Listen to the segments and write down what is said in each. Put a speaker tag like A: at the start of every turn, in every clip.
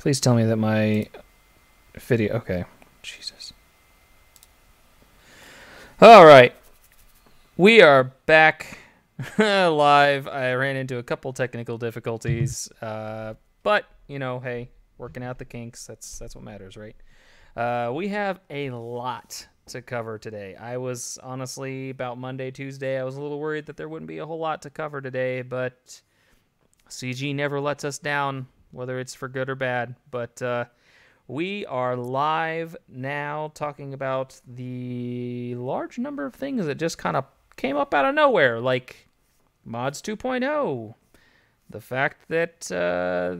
A: Please tell me that my video... Okay. Jesus. All right. We are back live. I ran into a couple technical difficulties. But, you know, hey, working out the kinks, that's what matters, right? We have a lot to cover today. I was honestly, about Monday, Tuesday, I was a little worried that there wouldn't be a whole lot to cover today, but CG never lets us down, whether it's for good or bad. But we are live now talking about the large number of things that just kind of came up out of nowhere, like Mods 2.0. The fact that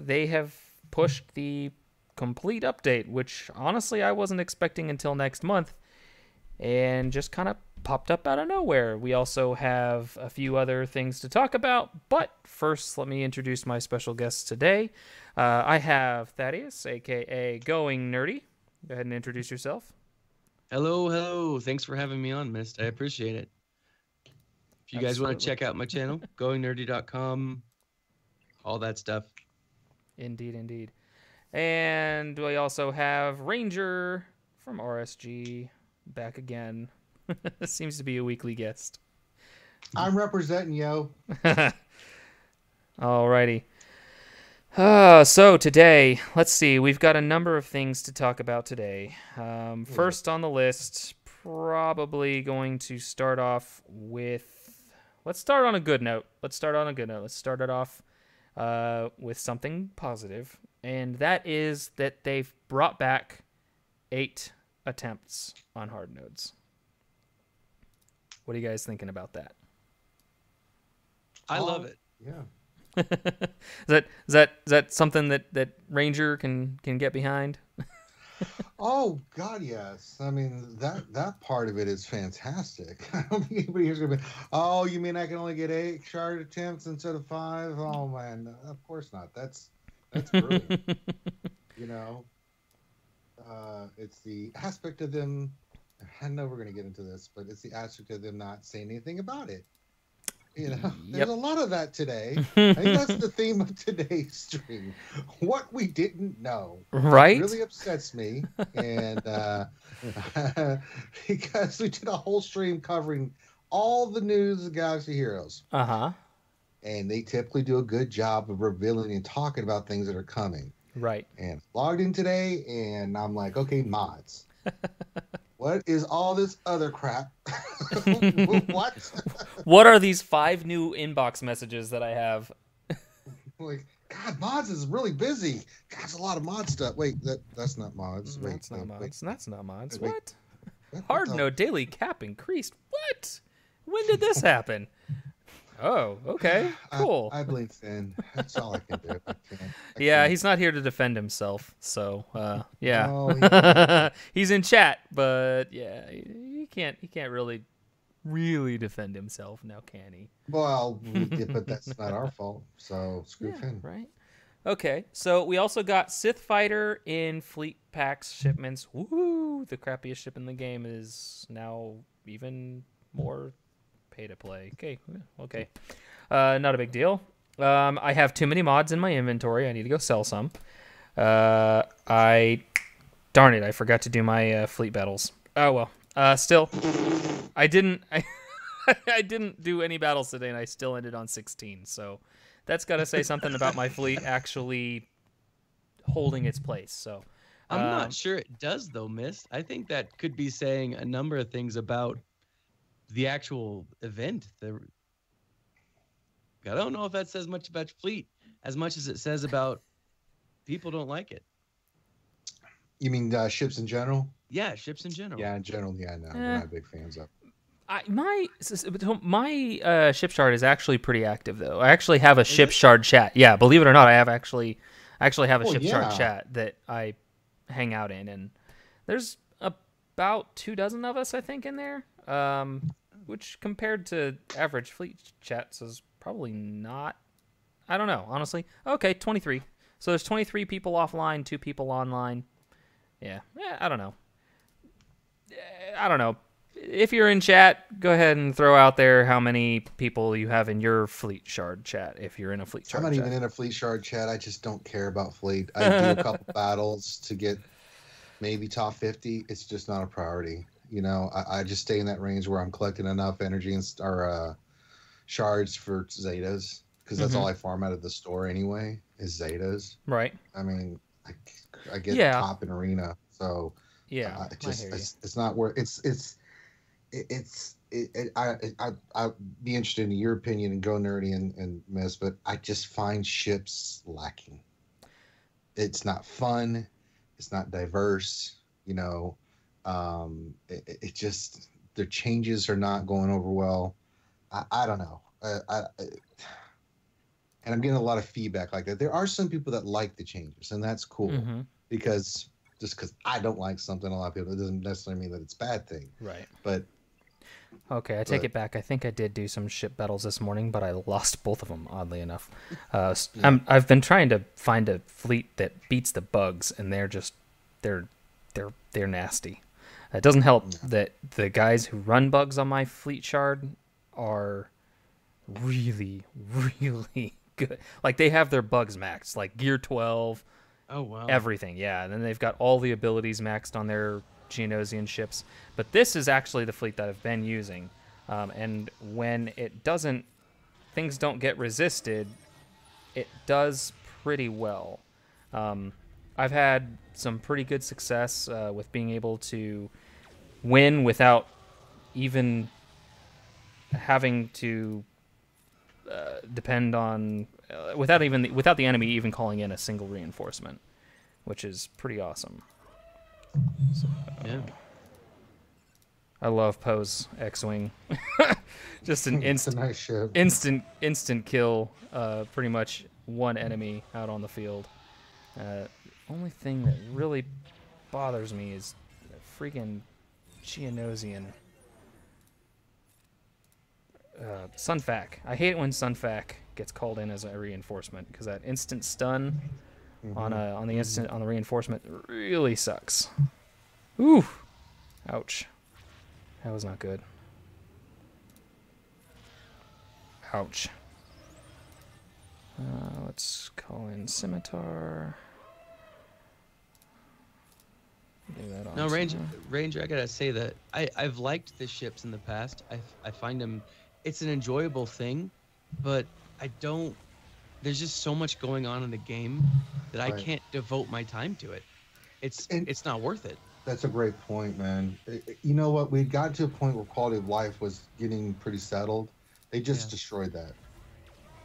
A: they have pushed the complete update, which honestly I wasn't expecting until next month, and just kind of popped up out of nowhere. We also have a few other things to talk about, but first let me introduce my special guests today. I have Thaddeus, aka Going Nerdy. Go ahead and introduce yourself.
B: Hello. Thanks for having me on, Mist. I appreciate it. If you guys want to check out my channel, goingnerdy.com, all that stuff.
A: Indeed. And we also have Ranger from RSG back again. Seems to be a weekly guest.
C: I'm representing, yo.
A: Alrighty. So today, let's see. We've got a number of things to talk about today. First on the list, probably going to start off with... Let's start on a good note. Let's start it off with something positive. And that is that they've brought back 8 attempts on hard nodes. What are you guys thinking about that?
B: I love it.
C: Yeah.
A: Is that something that Ranger can get behind?
C: Oh God, yes. I mean that part of it is fantastic. I don't think anybody here's gonna be, oh, you mean I can only get 8 shard attempts instead of 5? Oh man, of course not. That's brilliant. You know, it's the aspect of them. I know we're gonna get into this, but it's the aspect of them not saying anything about it. You know, there's a lot of that today. I think that's the theme of today's stream. What we didn't know,
A: right?
C: It really upsets me, and because we did a whole stream covering all the news of Galaxy Heroes, and they typically do a good job of revealing and talking about things that are coming.
A: Right.
C: And logged in today, and I'm like, okay, mods. What is all this other crap? What?
A: What are these 5 new inbox messages that I have?
C: Like, God, mods is really busy. God, there's a lot of mod stuff. Wait, that's not mods. Wait,
A: that's not mods.
C: Wait.
A: That's not mods.
C: Wait.
A: What? Hard node daily cap increased. What? When did this happen? Oh, okay, cool.
C: I blinked in. That's all I can do. I
A: can't. He's not here to defend himself, so yeah. No, he's in chat, but yeah, he can't really defend himself now, can he?
C: Well, we did, but that's not our fault. So screw him.
A: Right. Okay, so we also got Sith Fighter in Fleet Packs shipments. Woohoo! The crappiest ship in the game is now even more pay to play. Okay. Not a big deal. I have too many mods in my inventory. I need to go sell some. Darn it, I forgot to do my fleet battles. Oh well. Still, I didn't do any battles today, and I still ended on 16. So that's got to say something about my fleet actually holding its place. So
B: I'm not sure it does though, Mist. I think that could be saying a number of things about the actual event. I don't know if that says much about fleet as much as it says about people don't like it.
C: You mean ships in general?
B: Yeah, ships in general.
C: Yeah, in general. Yeah, no, we're not big fans of.
A: My ship shard is actually pretty active though. I actually have a ship shard chat. Yeah, believe it or not, I actually have a ship shard chat that I hang out in, and there's about 24 of us, I think, in there. Which compared to average fleet chats is probably not. I don't know, honestly. Okay, 23. So there's 23 people offline, 2 people online. Yeah, I don't know. if you're in chat, go ahead and throw out there how many people you have in your Fleet Shard chat. If you're in a Fleet Shard
C: I'm not
A: chat.
C: even in a Fleet Shard chat. I just don't care about Fleet. I do a couple battles to get maybe top 50. It's just not a priority. You know, I just stay in that range where I'm collecting enough energy or shards for Zetas, because that's all I farm out of the store anyway is Zetas.
A: Right.
C: I mean, I get top in arena, so
A: yeah,
C: it's not worth I'd be interested in your opinion and Go Nerdy and Miss, but I just find ships lacking. It's not fun. It's not diverse. You know, it just their changes are not going over well. I don't know. And I'm getting a lot of feedback like that. There are some people that like the changes, and that's cool because just because I don't like something, a lot of people, it doesn't necessarily mean that it's a bad thing.
A: Right.
C: But
A: okay, I take it back. I think I did do some ship battles this morning, but I lost both of them, oddly enough. I've been trying to find a fleet that beats the bugs, and they're nasty. It doesn't help that the guys who run bugs on my Fleet Shard are really, really good. Like, they have their bugs maxed, like gear 12.
B: Oh, wow.
A: Everything, yeah. And then they've got all the abilities maxed on their Geonosian ships. But this is actually the fleet that I've been using. And when things don't get resisted, it does pretty well. I've had some pretty good success with being able to win without even having to depend on without the enemy even calling in a single reinforcement, which is pretty awesome. So,
B: yeah.
A: I love Poe's X-Wing. Just an
C: it's a nice ship.
A: instant kill, pretty much one enemy out on the field. Only thing that really bothers me is the freaking Geonosian. Sunfac. I hate it when Sunfac gets called in as a reinforcement, because that instant stun on the reinforcement really sucks. Ooh, ouch. That was not good. Ouch. Let's call in Scimitar. Do that on
B: No, Ranger, I gotta say that I've liked the ships in the past. I find them, it's an enjoyable thing, but there's just so much going on in the game that I can't devote my time to it. It's not worth it.
C: That's a great point, man. You know what? We got to a point where quality of life was getting pretty settled. They just destroyed that.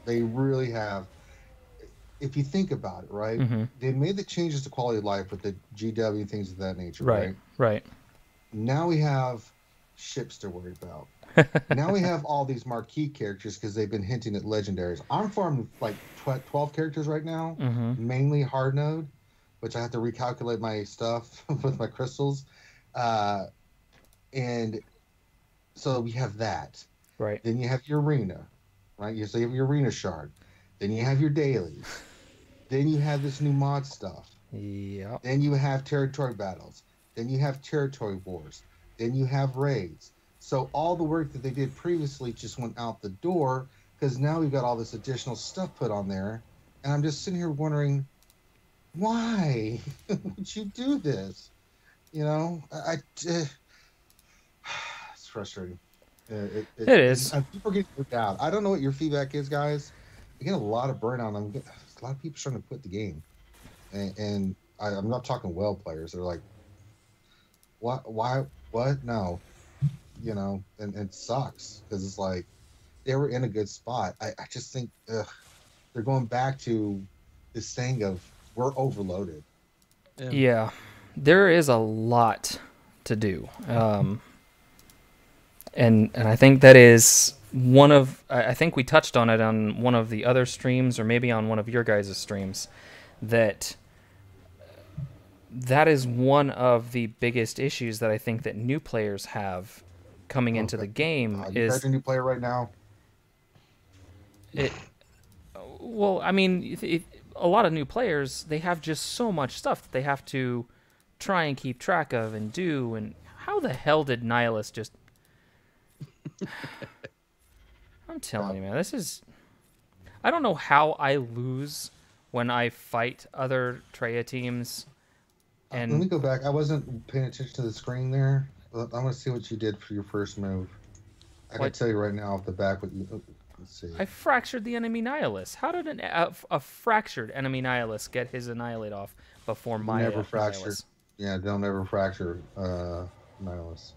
C: They really have. If you think about it, right? They made the changes to quality of life with the GW and things of that nature, right?
A: Right.
C: Now we have ships to worry about. Now we have all these marquee characters because they've been hinting at legendaries. I'm farming like 12 characters right now, mainly hard node, which I have to recalculate my stuff with my crystals. And so we have that.
A: Right.
C: Then you have your arena, right? So you have your arena shard. Then you have your dailies. Then you have this new mod stuff.
A: Yep.
C: Then you have territory battles. Then you have territory wars. Then you have raids. So all the work that they did previously just went out the door because now we've got all this additional stuff put on there. And I'm just sitting here wondering, why would you do this? You know, it's frustrating. It
A: is.
C: People are getting put out. I don't know what your feedback is, guys. I get a lot of burnout. A lot of people starting to quit the game. And I'm not talking well players. They're like, what? Why? What? No. You know, and it sucks because it's like they were in a good spot. I just think they're going back to this thing of we're overloaded.
A: Yeah, there is a lot to do, and I think that is one of, I think we touched on it on one of the other streams or maybe on one of your guys' streams, that is one of the biggest issues that I think that new players have coming into the game.
C: You guys a new player right now?
A: Well, I mean, a lot of new players, they have just so much stuff that they have to try and keep track of and do. And how the hell did Nihilus just I'm telling you, man, this is... I don't know how I lose when I fight other Treya teams.
C: Let
A: And
C: me go back. I wasn't paying attention to the screen there. But I want to see what you did for your first move. I can tell you right now off the back what you. Let's see.
A: I fractured the enemy Nihilus. How did a fractured enemy Nihilus get his Annihilate off before my
C: never fractured.
A: Nihilus?
C: Yeah, they'll never fracture Nihilus.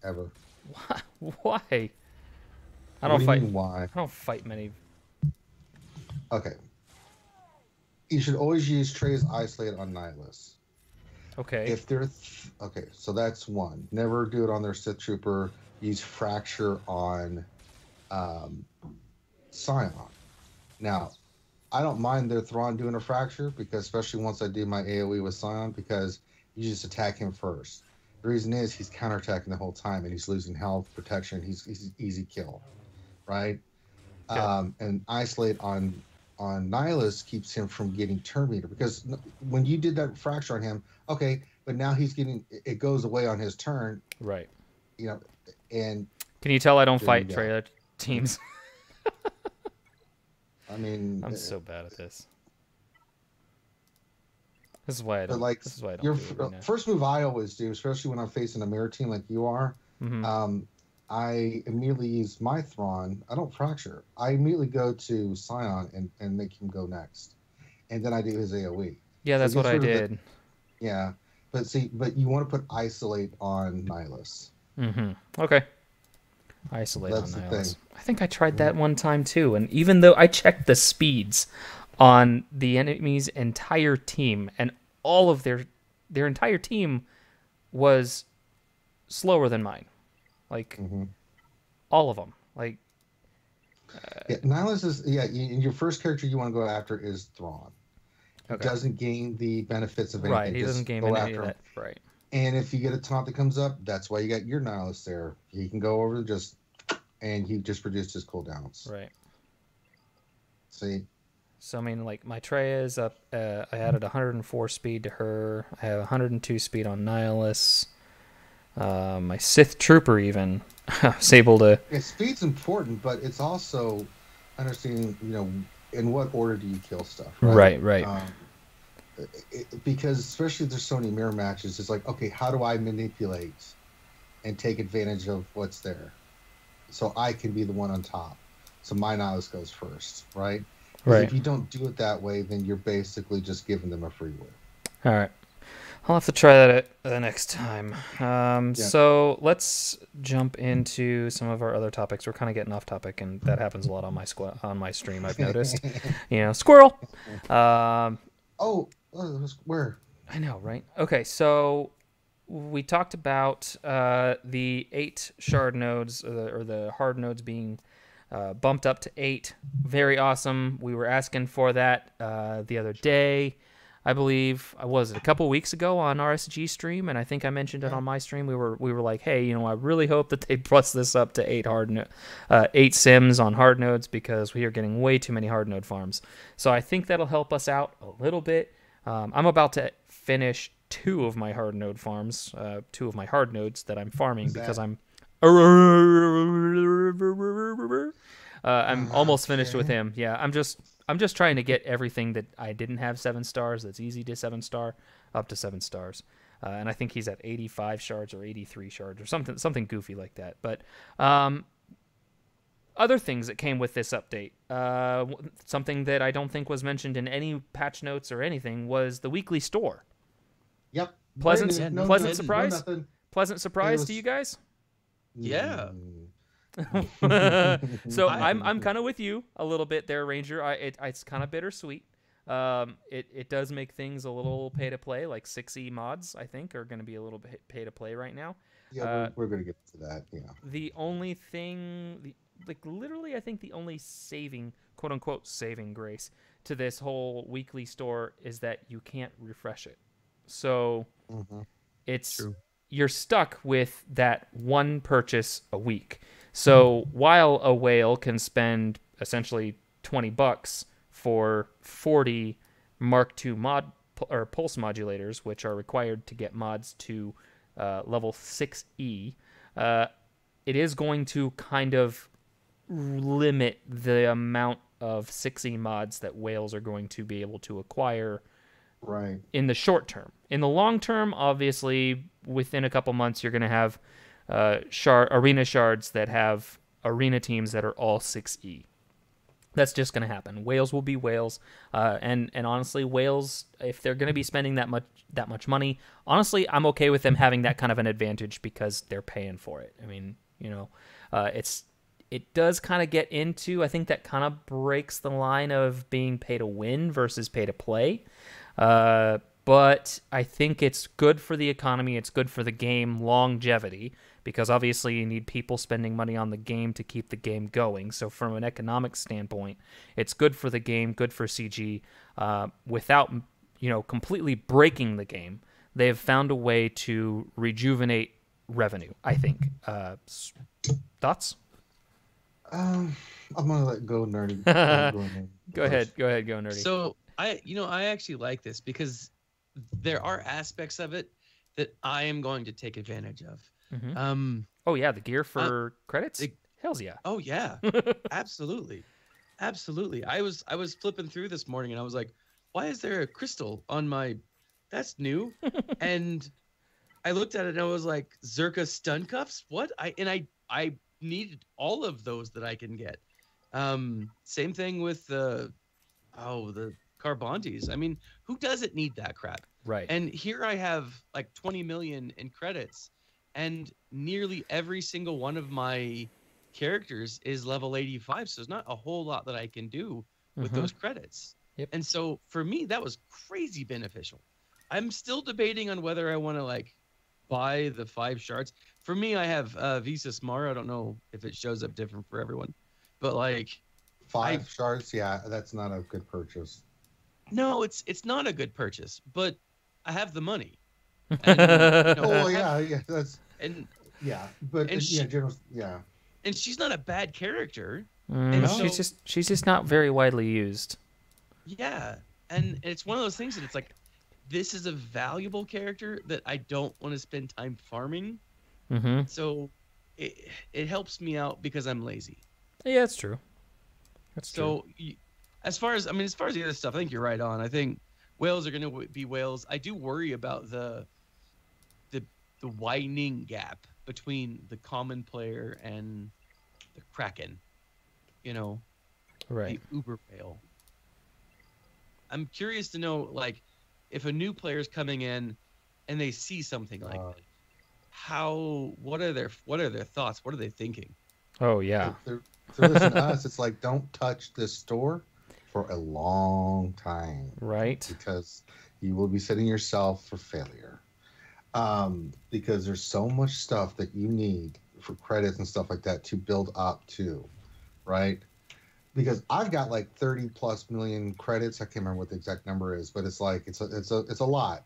C: Ever.
A: Why? I
C: What
A: don't
C: do you
A: fight.
C: mean, why?
A: I don't fight many.
C: Okay. You should always use Trey's Isolate on Nihilus.
A: Okay.
C: If they're okay, so that's one. Never do it on their Sith Trooper. Use Fracture on Scion. Now, I don't mind their Thrawn doing a Fracture, because especially once I do my AoE with Scion, because you just attack him first. The reason is he's counterattacking the whole time, and he's losing health, protection. He's easy kill, right?
A: Okay.
C: And Isolate on Nihilus keeps him from getting turn meter, because when you did that fracture on him, okay, but now he's getting, it goes away on his turn,
A: Right.
C: you know, and
A: Can you tell I don't
C: there
A: fight
C: you go.
A: Treya teams?
C: I mean,
A: I'm so bad at this. This is why I
C: but
A: don't.
C: like
A: This is why I don't
C: your
A: do it right
C: first move I always do, especially when I'm facing a mirror team like you are,
A: now.
C: I immediately use my Thrawn. I don't fracture. I immediately go to Scion and make him go next, and then I do his AoE.
A: Yeah,
C: So
A: that's
C: it
A: what
C: gets
A: I
C: rid of
A: did.
C: Yeah, but you want to put Isolate on Nihilus.
A: Okay. Isolate
C: That's
A: on
C: the
A: Nihilus.
C: thing.
A: I think I tried that one time too, and even though I checked the speeds on the enemy's entire team, and all of their entire team was slower than mine, like all of them. Like
C: Yeah, Nihilus is your first character you want to go after is Thrawn. He
A: Okay.
C: doesn't gain the benefits of anything.
A: right, he doesn't
C: Just
A: gain
C: go
A: any
C: after
A: of
C: him.
A: that. Right.
C: And if you get a taunt that comes up, that's why you got your Nihilus there. He can go over and he just produced his cooldowns.
A: Right.
C: See,
A: So I mean, like my Treya is up. I added 104 speed to her. I have 102 speed on Nihilus. My Sith Trooper even was able to.
C: yeah, speed's important, but it's also understanding, in what order do you kill stuff, right?
A: Right.
C: Because especially if there's so many mirror matches, it's like, okay, how do I manipulate and take advantage of what's there, so I can be the one on top? So my Nihilus goes first, right?
A: Right.
C: If you don't do it that way, then you're basically just giving them a free win.
A: All right. I'll have to try that the next time. So let's jump into some of our other topics. We're kind of getting off topic, and that happens a lot on my stream. I've noticed. Squirrel.
C: Where?
A: I know, right? Okay, so we talked about the 8 shard nodes, or the hard nodes being bumped up to 8. Very awesome. We were asking for that the other day. I believe was it a couple weeks ago on RSG stream, and I think I mentioned it on my stream. We were like, hey, I really hope that they bust this up to 8 sims on hard nodes, because we are getting way too many hard node farms. So I think that'll help us out a little bit. I'm about to finish 2 of my hard node farms, 2 of my hard nodes that I'm farming because I'm almost finished with him. Yeah, I'm just trying to get everything that I didn't have 7 stars that's easy to 7-star up to 7 stars. And I think he's at 85 shards or 83 shards or something goofy like that. But other things that came with this update, something that I don't think was mentioned in any patch notes or anything, was the weekly store.
C: Yep.
A: Pleasant surprise?
C: Nothing.
A: Pleasant surprise to you guys?
B: Yeah.
A: So I'm kind of with you a little bit there, Ranger. It's kind of bittersweet. It does make things a little pay to play. Like 6E mods, I think, are going to be a little bit pay to play right now.
C: Yeah, we're going to get to that. Yeah.
A: The only thing, literally, I think the only quote unquote saving grace to this whole weekly store is that you can't refresh it. So it's
B: True.
A: You're stuck with that one purchase a week. So while a whale can spend essentially $20 for 40 Mark II pulse modulators, which are required to get mods to level 6E, it is going to kind of limit the amount of 6E mods that whales are going to be able to acquire
C: Right.
A: in the short term. In the long term, obviously, within a couple months, you're going to have arena shards that have arena teams that are all 6E. That's just going to happen. Whales will be whales, and honestly, whales, if they're going to be spending that much money, honestly, I'm okay with them having that kind of an advantage because they're paying for it. I mean, it does kind of get into, I think that kind of breaks the line of being pay to win versus pay to play. But I think it's good for the economy. It's good for the game longevity because obviously you need people spending money on the game to keep the game going. So from an economic standpoint, it's good for the game, good for CG, without, completely breaking the game. They have found a way to rejuvenate revenue, I think. Thoughts?
C: I'm gonna let go nerdy.
A: Go ahead, go nerdy.
B: So I actually like this because there are aspects of it that I am going to take advantage of.
A: Mm-hmm. Oh yeah, the gear for credits. Hells yeah.
B: Oh yeah, absolutely. I was flipping through this morning and I was like, why is there a crystal on my? That's new. And I looked at it and I was like, Zerka stun cuffs. What? I needed all of those that I can get. Same thing with the Carbontes. I mean, who doesn't need that crap?
A: Right.
B: And here I have like 20 million in credits, and nearly every single one of my characters is level 85. So there's not a whole lot that I can do with those credits.
A: Yep.
B: And so for me, that was crazy beneficial. I'm still debating on whether I want to buy the 5 shards. For me, I have Visas Mara. I don't know if it shows up different for everyone, but
C: 5 shards, yeah, that's not a good purchase.
B: No, it's not a good purchase, but I have the money.
C: And, that's
B: and
C: yeah, but
B: and
C: and
B: she's not a bad character.
A: And she's just not very widely used.
B: Yeah, and it's one of those things that it's like, this is a valuable character that I don't want to spend time farming.
A: Mm-hmm.
B: So it helps me out because I'm lazy.
A: Yeah, that's true.
B: So as far as the other stuff, I think you're right on. I think whales are going to be whales. I do worry about the widening gap between the common player and the Kraken.
A: Right.
B: The uber whale. I'm curious to know, if a new player's coming in and they see something like that, what are their thoughts? What are they thinking?
A: Oh yeah.
C: If they're listening to us, it's like, don't touch this store for a long time.
A: Right.
C: Because you will be setting yourself for failure. Because there's so much stuff that you need for credits and stuff like that to build up to, right? Because I've got 30 plus million credits. I can't remember what the exact number is, but it's a lot.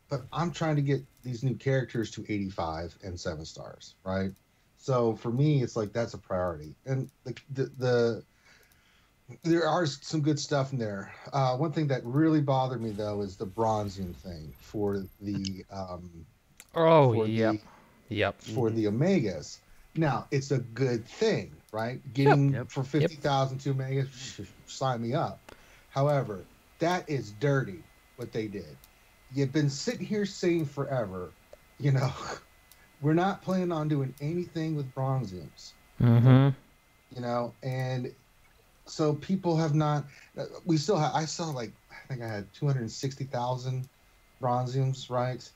C: But I'm trying to get these new characters to 85 and 7 stars, right? So for me, it's that's a priority. And there are some good stuff in there. One thing that really bothered me though is the bronzing thing for the for the Omegas. Now it's a good thing, right? Getting for 50,000 2 Omegas, sign me up. However, that is dirty what they did. You've been sitting here saying forever, we're not planning on doing anything with bronziums.
A: Mm-hmm.
C: And so people have not. We still have. I saw I think I had 260,000 bronziums, right?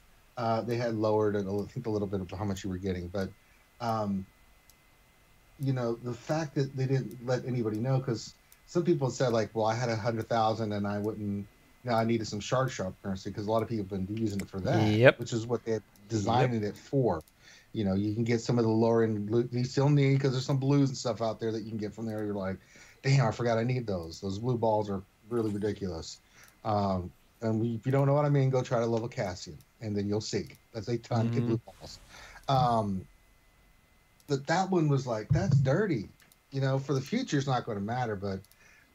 C: They had lowered it, I think, a little bit of how much you were getting, but the fact that they didn't let anybody know, because some people said well, I had 100,000 and I wouldn't. I needed some shard currency because a lot of people have been using it for that, which is what they had designed it for. You can get some of the lower end loot you still need because there's some blues and stuff out there that you can get from there. You're like, damn, I forgot I need those. Those blue balls are really ridiculous. And if you don't know what I mean, go try to level Cassian, and then you'll see. That's a ton of blue balls. But that one was that's dirty. For the future, it's not going to matter, but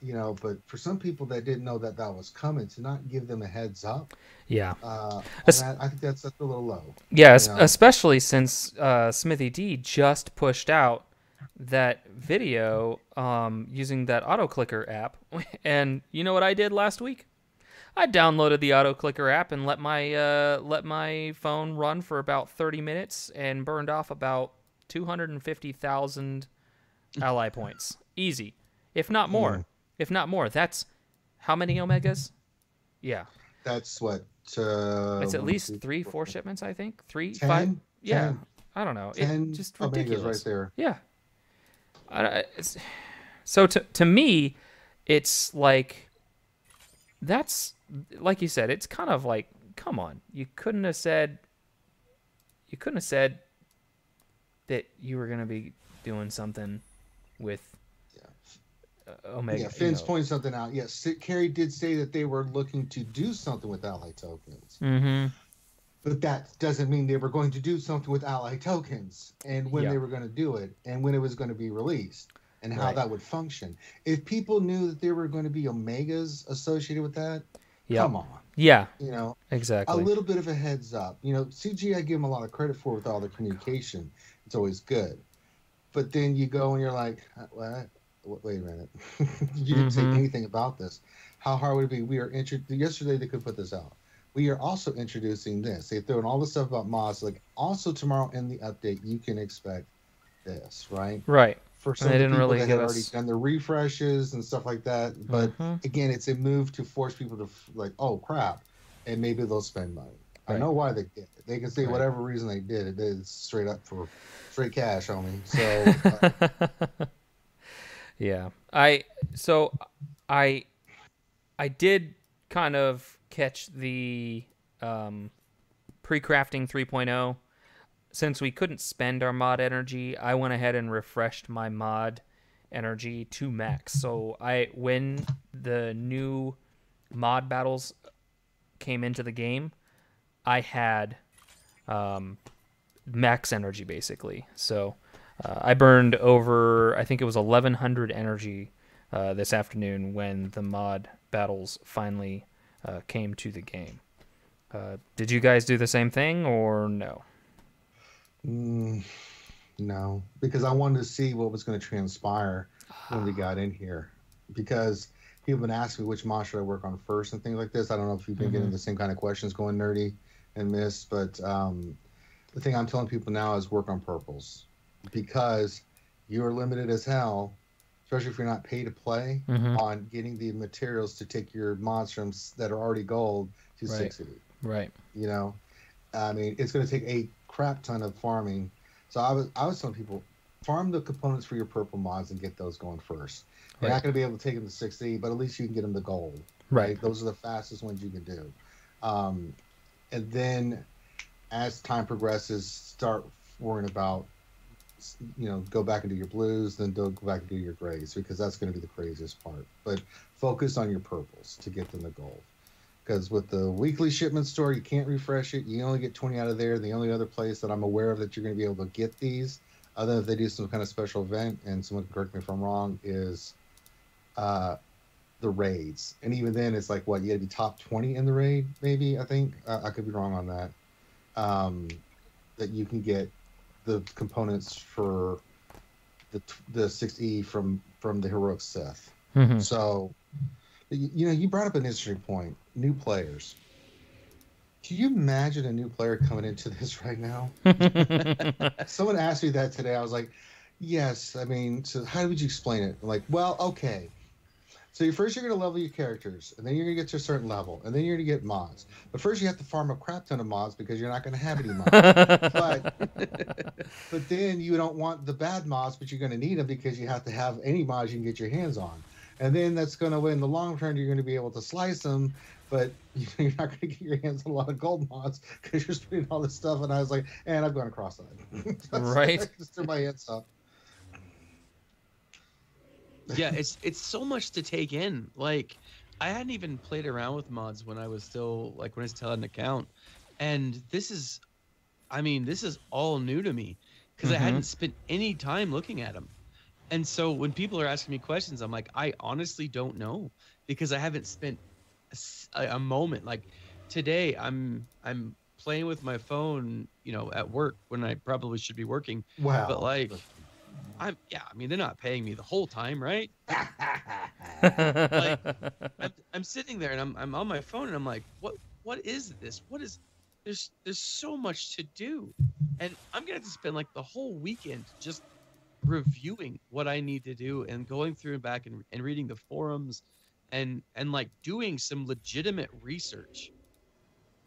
C: but for some people that didn't know that that was coming, to not give them a heads up
A: Yeah.
C: on
A: Es-
C: that, I think that's a little low.
A: Yeah,
C: You know,
A: especially since Smithy D just pushed out that video using that auto clicker app. And you know what I did last week? I downloaded the auto clicker app and let my phone run for about 30 minutes and burned off about 250,000 ally points. Easy. If not more.
C: mm,
A: If not more. That's how many omegas? Yeah.
C: that's what
A: It's at
C: one,
A: least
C: two,
A: 3,
C: four,
A: 4 shipments, I think. 3, 5.
C: 10,
A: Yeah. I don't know. It
C: 10
A: just
C: omegas right
A: ridiculous.
C: there.
A: Yeah. So to me, it's like that's like you said. It's kind of like, come on, you couldn't have said that you were gonna be doing something with Omega.
C: Yeah, Finn's pointing something out. Yes, Carrie did say that they were looking to do something with ally tokens.
A: Mm-hmm.
C: But that doesn't mean they were going to do something with ally tokens and when
A: Yeah.
C: they were going to do it and when it was going to be released and how
A: Right.
C: that would function. If people knew that there were going to be omegas associated with that,
A: Yep.
C: come on.
A: Yeah.
C: You know,
A: Exactly.
C: a little bit of a heads up. You know, CG, I give them a lot of credit for with all the communication. It's always good. But then you go and you're like, what? Wait a minute. You didn't say anything about this. How hard would it be? Yesterday they could put this out. We are also introducing this. They throw in all the stuff about mods. Like, also tomorrow in the update, you can expect this, right?
A: Right.
C: For some
A: They
C: of the
A: didn't
C: people
A: really
C: that
A: give
C: had already
A: us-
C: done the refreshes and stuff like that. But again, it's a move to force people to like, oh crap, and maybe they'll spend money. I
A: Right.
C: know why they did it. They can say
A: Right.
C: whatever reason they did it. It's straight up for straight cash, homie. So
A: Yeah. I did kind of catch the pre-crafting 3.0. Since we couldn't spend our mod energy, I went ahead and refreshed my mod energy to max. So when the new mod battles came into the game, I had max energy basically. So I burned over, I think it was 1,100 energy this afternoon when the mod battles finally came to the game. Did you guys do the same thing or no?
C: no, because I wanted to see what was going to transpire when we got in here. Because people have been asking me which mod should I work on first and things like this. I don't know if you've been getting the same kind of questions going, Nerdy and Miss, but the thing I'm telling people now is work on purples, because you are limited as hell, especially if you're not pay to play, on getting the materials to take your monstrums that are already gold to
A: Right.
C: 60.
A: Right.
C: You know, I mean, it's going to take a crap ton of farming. So I was telling people, farm the components for your purple mods and get those going first. You're
A: Right.
C: not going to be able to take them to 60, but at least you can get them to gold.
A: Right.
C: Those are the fastest ones you can do. And then as time progresses, start worrying about, go back and do your blues, then go back and do your grays, because that's going to be the craziest part. But focus on your purples to get them to gold. Because with the weekly shipment store, you can't refresh it. You only get 20 out of there. The only other place that I'm aware of that you're going to be able to get these, other than if they do some kind of special event, and someone can correct me if I'm wrong, is the raids. And even then, it's like, what, you got to be top 20 in the raid, maybe, I think. I could be wrong on that. That you can get the components for the 6E from the Heroic Sith. So, you brought up an interesting point. New players. Can you imagine a new player coming into this right now? Someone asked me that today. I was like, yes. I mean, so how would you explain it? I'm like, well, okay. So you're going to level your characters, and then you're going to get to a certain level, and then you're going to get mods. But first you have to farm a crap ton of mods because you're not going to have any mods. But then you don't want the bad mods, but you're going to need them because you have to have any mods you can get your hands on. And then that's going to, in the long term, you're going to be able to slice them, but you're not going to get your hands on a lot of gold mods because you're spending all this stuff. And I was like, and I've gone across that.
A: Right.
C: I just threw my hands up.
B: Yeah, it's so much to take in. Like, I hadn't even played around with mods when I was still, like, when I still had an account. And this is all new to me because I hadn't spent any time looking at them. And so when people are asking me questions, I'm like, I honestly don't know because I haven't spent a moment. Like today, I'm playing with my phone, at work when I probably should be working. But
C: Well,
B: like, I mean, they're not paying me the whole time, right? Like, I'm sitting there and I'm on my phone and I'm like, what is this? There's so much to do, and I'm gonna have to spend like the whole weekend just reviewing what I need to do and going through and back and reading the forums and like doing some legitimate research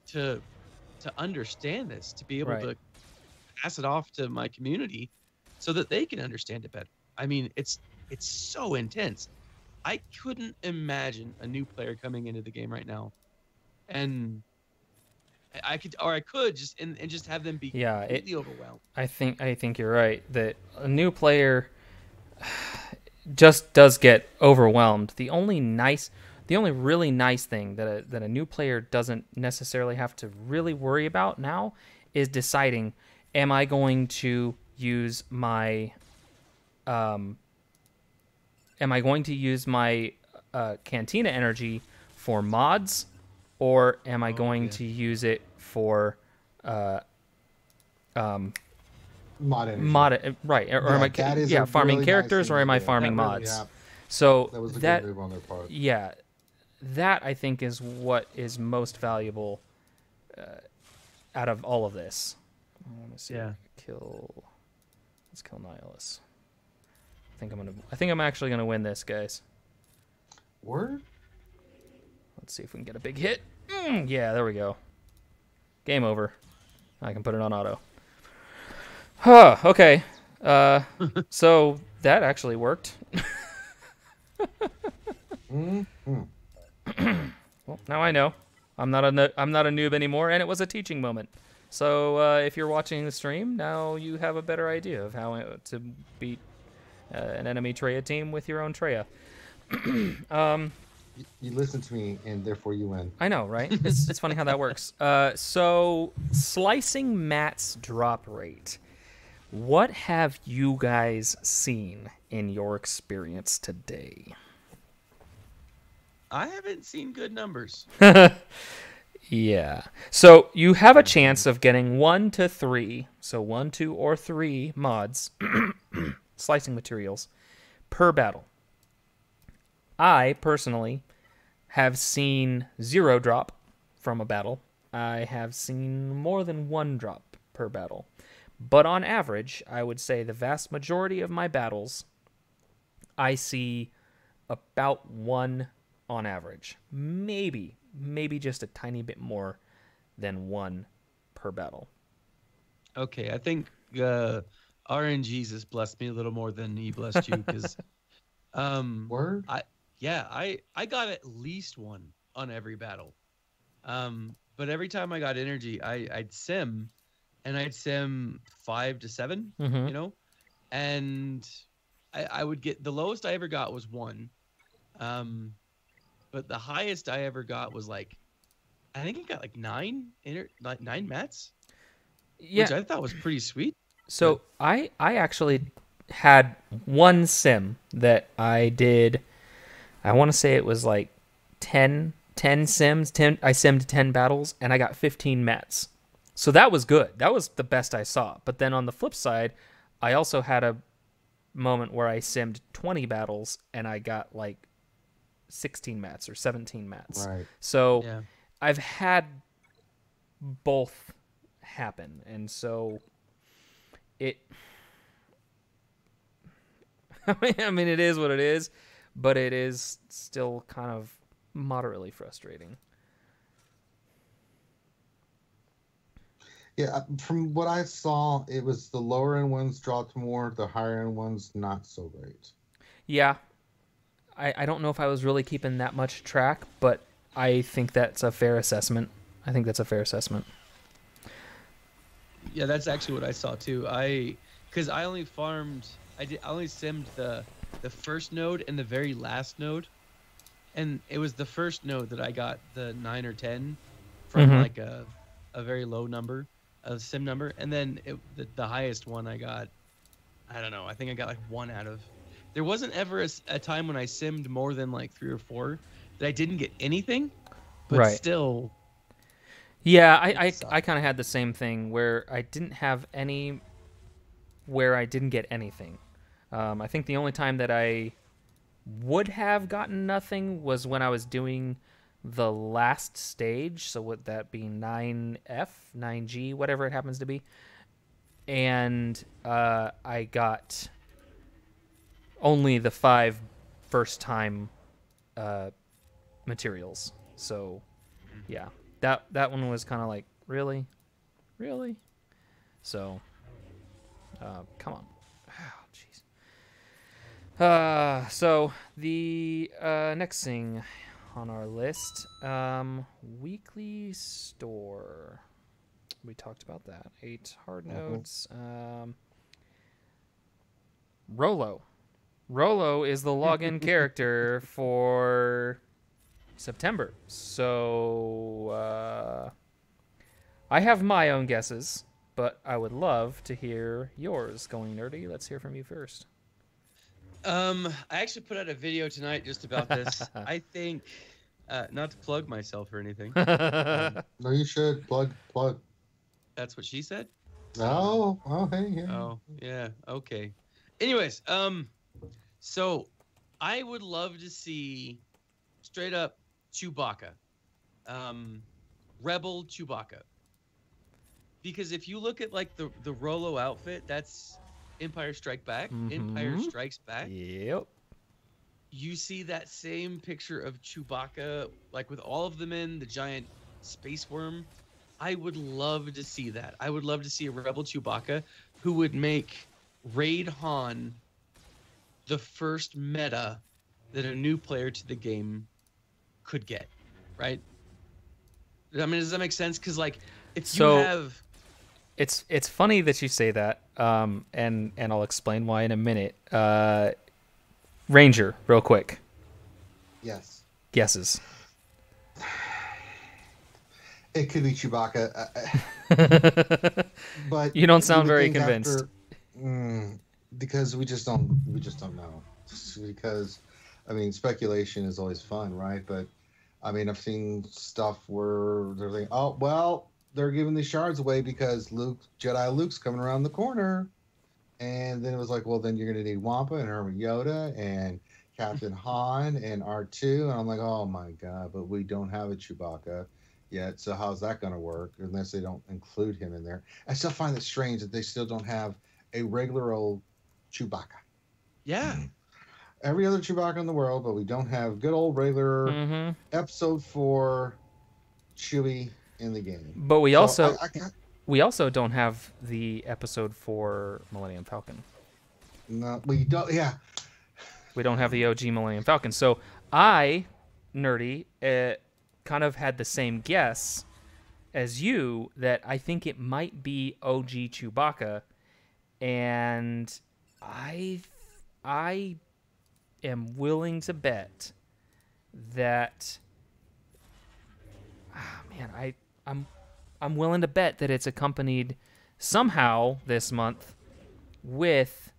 B: to understand this, to be able
A: Right.
B: to pass it off to my community so that they can understand it better. I mean, it's so intense. I couldn't imagine a new player coming into the game right now and I could just and just have them be
A: Yeah,
B: completely overwhelmed.
A: I think you're right that a new player just does get overwhelmed. The only really nice thing that a new player doesn't necessarily have to really worry about now is deciding, am I going to use my Cantina energy for mods, or am I going to use it for
C: mod energy.
A: right, or am I farming
C: really
A: characters,
C: nice
A: or am I
C: thing to do.
A: farming
B: That really-
A: mods?
C: Yeah,
A: So
C: that was a
A: that
C: good move on their part.
A: yeah, that I think is what is most valuable out of all of this. Let me see.
B: Yeah.
A: Let's kill Nihilus. I think I'm actually gonna win this, guys.
C: Word?
A: Let's see if we can get a big hit. Yeah, there we go. Game over. I can put it on auto. Huh, okay. So that actually worked.
C: Mm-hmm.
A: Well, now I know. I'm not a noob anymore, and it was a teaching moment. So if you're watching the stream, now you have a better idea of how to beat an enemy Treya team with your own Treya.
C: You listen to me, and therefore you win.
A: I know, right? It's funny how that works. So slicing Matt's drop rate. What have you guys seen in your experience today?
B: I haven't seen good numbers.
A: Yeah. So you have a chance of getting 1 to 3, so 1, 2, or 3 mods, slicing materials, per battle. I, personally, have seen 0 drop from a battle. I have seen more than 1 drop per battle. But on average, I would say the vast majority of my battles, I see about 1 on average. Maybe just a tiny bit more than 1 per battle.
B: Okay, I think RNG's has blessed me a little more than he blessed you because
C: Word?
B: I got at least 1 on every battle. But every time I got energy, I'd sim, and I'd sim 5 to 7, and I would get, the lowest I ever got was 1. But the highest I ever got was like, I think I got like 9 mats,
A: Yeah.
B: which I thought was pretty sweet.
A: So I actually had 1 sim that I did. I want to say it was like 10 sims. I simmed 10 battles, and I got 15 mats. So that was good. That was the best I saw. But then on the flip side, I also had a moment where I simmed 20 battles, and I got like 16 mats or 17 mats.
C: Right.
A: So
B: Yeah.
A: I've had both happen, and so it I mean it is what it is, but it is still kind of moderately frustrating.
C: Yeah, from what I saw, it was the lower end ones dropped more, the higher end ones not so great.
A: Yeah. I don't know if I was really keeping that much track, but I think that's a fair assessment.
B: Yeah, that's actually what I saw too. Because I only simmed the first node and the very last node, and it was the first node that I got the 9 or 10 from like a very low number, a sim number, and then the highest one I got, I don't know, I think I got like 1 out of. There wasn't ever a time when I simmed more than like 3 or 4 that I didn't get anything, but
A: Right.
B: still.
A: Yeah, I kind of had the same thing where I didn't have any where I didn't get anything. I think the only time that I would have gotten nothing was when I was doing the last stage. So would that be 9F, 9G, whatever it happens to be. And I got only the 5 first time materials. So yeah, that one was kind of like, really? So come on. Oh, jeez. So the next thing on our list, weekly store. We talked about that. 8 hard notes. Rolo. Rolo is the login character for September. So I have my own guesses, but I would love to hear yours. Going nerdy, let's hear from you first.
B: I actually put out a video tonight just about this. I think, not to plug myself or anything.
C: No, you should plug.
B: That's what she said?
C: Oh, hey, yeah.
B: Oh, yeah, okay. Anyways, so I would love to see straight up Chewbacca. Rebel Chewbacca. Because if you look at like the Rolo outfit, that's Empire Strike Back. Empire Strikes Back.
A: Yep.
B: You see that same picture of Chewbacca, like with all of them in the giant space worm. I would love to see that. I would love to see a Rebel Chewbacca who would make Raid Han the first meta that a new player to the game could get, right? I mean, does that make sense? Because like, if you have,
A: it's funny that you say that, and I'll explain why in a minute. Ranger, real quick.
C: Yes.
A: Guesses.
C: It could be Chewbacca, but
A: you don't sound very convinced.
C: Because we just don't know. Because, I mean, speculation is always fun, right? But, I mean, I've seen stuff where they're like, oh, well, they're giving the shards away because Jedi Luke's coming around the corner. And then it was like, well, then you're going to need Wampa and Herman Yoda and Captain Han and R2. And I'm like, oh, my God, but we don't have a Chewbacca yet. So how's that going to work unless they don't include him in there? I still find it strange that they still don't have a regular old Chewbacca.
B: Yeah.
C: Every other Chewbacca in the world, but we don't have good old regular episode 4 Chewie in the game.
A: But we also don't have the episode 4 Millennium Falcon.
C: No, we don't. Yeah.
A: We don't have the OG Millennium Falcon. So I, nerdy, kind of had the same guess as you that I think it might be OG Chewbacca, and I am willing to bet that. Man, I'm willing to bet that it's accompanied somehow this month with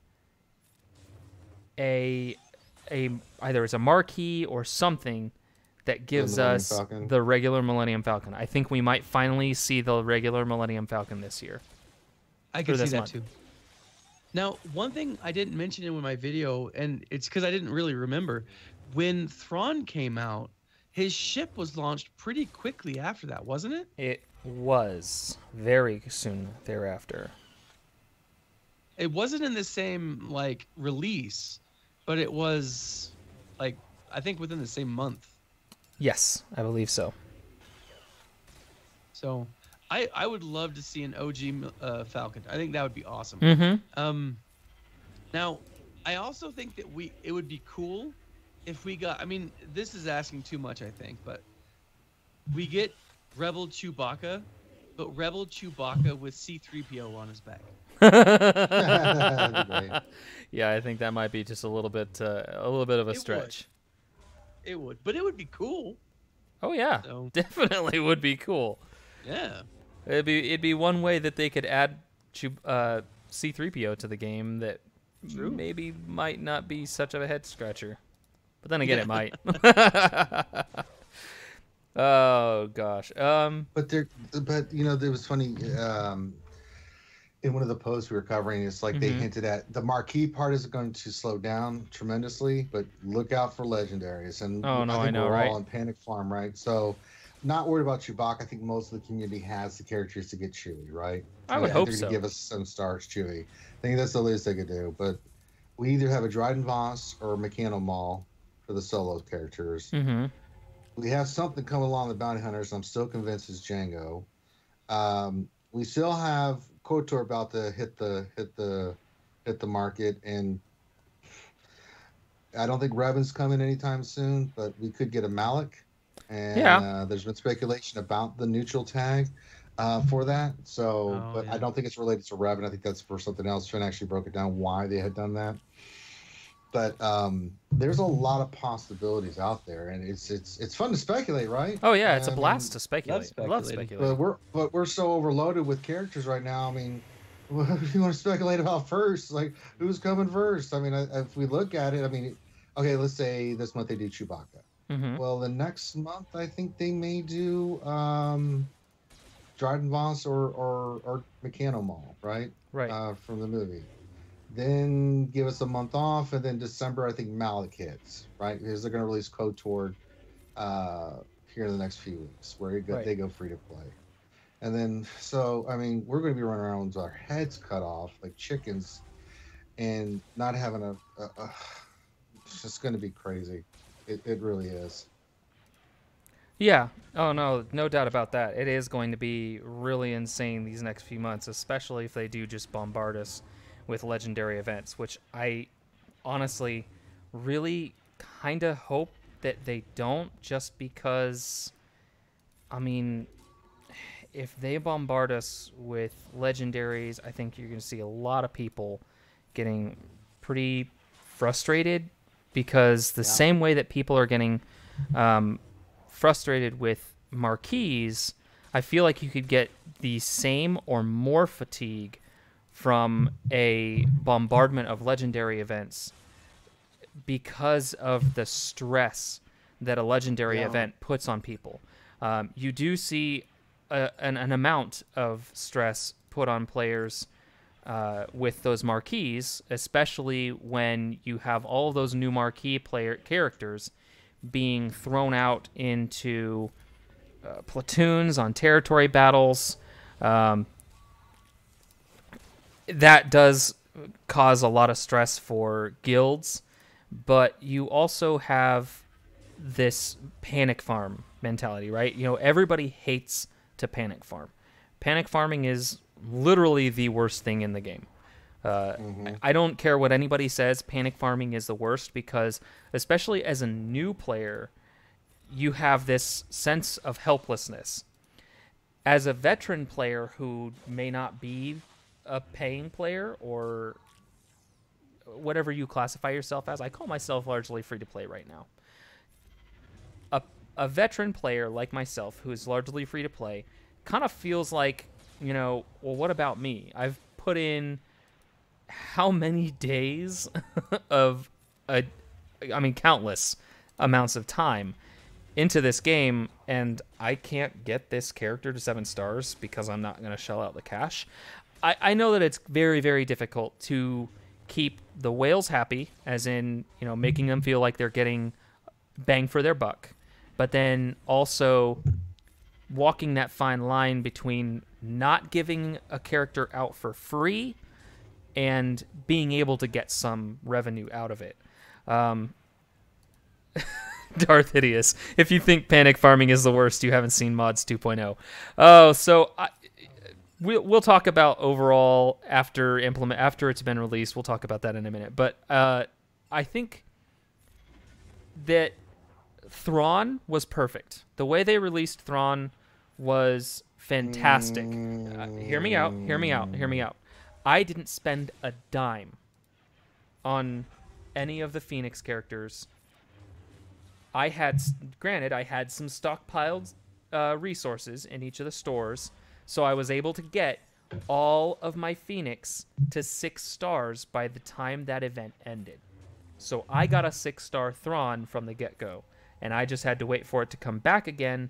A: a either it's a marquee or something that gives us the regular Millennium Falcon. I think we might finally see the regular Millennium Falcon this year.
B: I can see that too. Now, one thing I didn't mention in my video, and it's because I didn't really remember, when Thrawn came out, his ship was launched pretty quickly after that, wasn't it?
A: It was very soon thereafter.
B: It wasn't in the same like release, but it was like I think within the same month.
A: Yes, I believe so.
B: So I would love to see an OG Falcon. I think that would be awesome. Now, I also think that it would be cool if we got. I mean, this is asking too much, I think, but we get Rebel Chewbacca, but Rebel Chewbacca with C-3PO on his back.
A: Yeah, I think that might be just a little bit of a stretch.
B: It would, but it would be cool.
A: Oh yeah, so. Definitely would be cool.
B: Yeah,
A: it'd be one way that they could add C-3PO to the game that
B: True.
A: maybe might not be such of a head scratcher. But then again, it might. Oh gosh.
C: But it was funny. In one of the posts we were covering, it's like they hinted at the marquee part is going to slow down tremendously, but look out for legendaries. And
A: Oh no, I know,
C: we're
A: right?
C: all on Panic Farm, right? So, not worried about Chewbacca. I think most of the community has the characters to get Chewie, right?
A: I would hope
C: they're
A: so.
C: Gonna give us some stars, Chewie. I think that's the least they could do. But we either have a Dryden Voss or a Meccano Mall for the solo characters.
A: Mm-hmm.
C: We have something coming along the Bounty Hunters. I'm still convinced it's Django. We still have KOTOR about to hit the market, and I don't think Revan's coming anytime soon, but we could get a Malik. And there's been speculation about the neutral tag for that. So, but I don't think it's related to Revan. I think that's for something else. Finn actually broke it down why they had done that. But there's a lot of possibilities out there, and it's fun to speculate, right?
A: Oh yeah, it's a blast to speculate. I love speculating.
C: But we're so overloaded with characters right now. I mean, what do you want to speculate about first? Like, who's coming first? I mean, if we look at it, I mean, okay, let's say this month they do Chewbacca.
A: Mm-hmm.
C: Well, the next month I think they may do Dryden Voss or Meccano Mall, right?
A: Right.
C: From the movie. Then give us a month off, and then December I think Malik hits, right? Because they're going to release KOTOR here in the next few weeks, where they go free to play. And then, so I mean, we're going to be running around with our heads cut off like chickens, and not having it's just going to be crazy. It really is.
A: Yeah. Oh no, no doubt about that. It is going to be really insane these next few months, especially if they do just bombard us with legendary events, which I honestly really kind of hope that they don't, just because, I mean, if they bombard us with legendaries, I think you're going to see a lot of people getting pretty frustrated, because the same way that people are getting frustrated with marquees, I feel like you could get the same or more fatigue from a bombardment of legendary events because of the stress that a legendary event puts on people. You do see an amount of stress put on players with those marquees, especially when you have all of those new marquee player characters being thrown out into platoons on territory battles. That does cause a lot of stress for guilds, but you also have this panic farm mentality, right? You know, everybody hates to panic farm. Panic farming is literally the worst thing in the game. I don't care what anybody says, panic farming is the worst, because especially as a new player, you have this sense of helplessness. As a veteran player who may not be a paying player, or whatever you classify yourself as, I call myself largely free to play right now. A veteran player like myself, who is largely free to play, kind of feels like, you know, well, what about me? I've put in how many days of countless amounts of time into this game, and I can't get this character to 7 stars because I'm not going to shell out the cash. I know that it's very, very difficult to keep the whales happy, as in, you know, making them feel like they're getting bang for their buck, but then also walking that fine line between not giving a character out for free and being able to get some revenue out of it. Darth Hideous, if you think panic farming is the worst, you haven't seen Mods 2.0. Oh, so we'll talk about overall after it's been released. We'll talk about that in a minute. But I think that Thrawn was perfect. The way they released Thrawn was fantastic. Hear me out. I didn't spend a dime on any of the Phoenix characters. I had some stockpiled resources in each of the stores, so I was able to get all of my Phoenix to 6 stars by the time that event ended. So I got a 6-star Thrawn from the get-go, and I just had to wait for it to come back again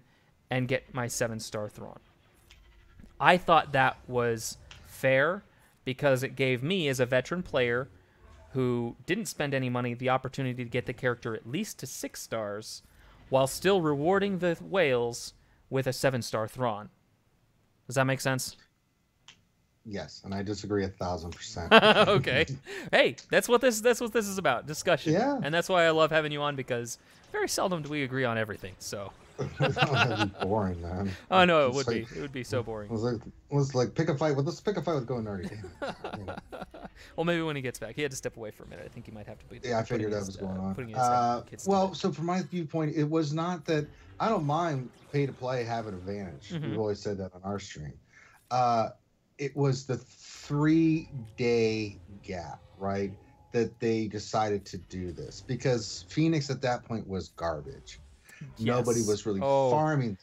A: and get my 7-star Thrawn. I thought that was fair because it gave me, as a veteran player who didn't spend any money, the opportunity to get the character at least to 6 stars while still rewarding the whales with a 7-star Thrawn. Does that make sense?
C: Yes, and I disagree 1,000%.
A: Okay. Hey, that's what this is about. Discussion.
C: Yeah.
A: And that's why I love having you on, because very seldom do we agree on everything. So
C: That'd be boring, man.
A: Oh no, it
C: It's
A: would
C: like-
A: be. It would be so boring.
C: Let's like pick a fight with. Let's pick a fight with Go Nerdy. You know.
A: Well, maybe when he gets back, he had to step away for a minute. I think he might have to be.
C: Yeah, I figured that was going on.
A: Putting his kids to
C: Well,
A: bed.
C: so from my viewpoint, it was not that I don't mind pay to play have an advantage.
A: Mhm.
C: We've always said that on our stream. It was the 3-day gap, right? That they decided to do this because Phoenix at that point was garbage. Nobody
A: Yes.
C: was really
A: Oh.
C: farming.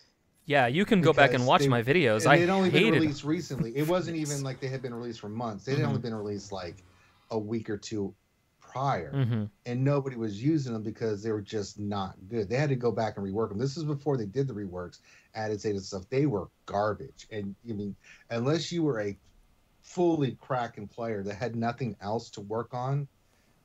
A: Yeah, you can go back and
C: because
A: watch
C: they-
A: my videos.
C: And
A: I
C: they'd only been
A: hated.
C: released recently. It wasn't
A: Yes.
C: even like they had been released for months. They'd
A: Mhm.
C: only been released like a week or two prior.
A: Hmm.
C: And nobody was using them because they were just not good. They had to go back and rework them. This is before they did the reworks, added data stuff. They were garbage. And I mean, unless you were a fully cracking player that had nothing else to work on,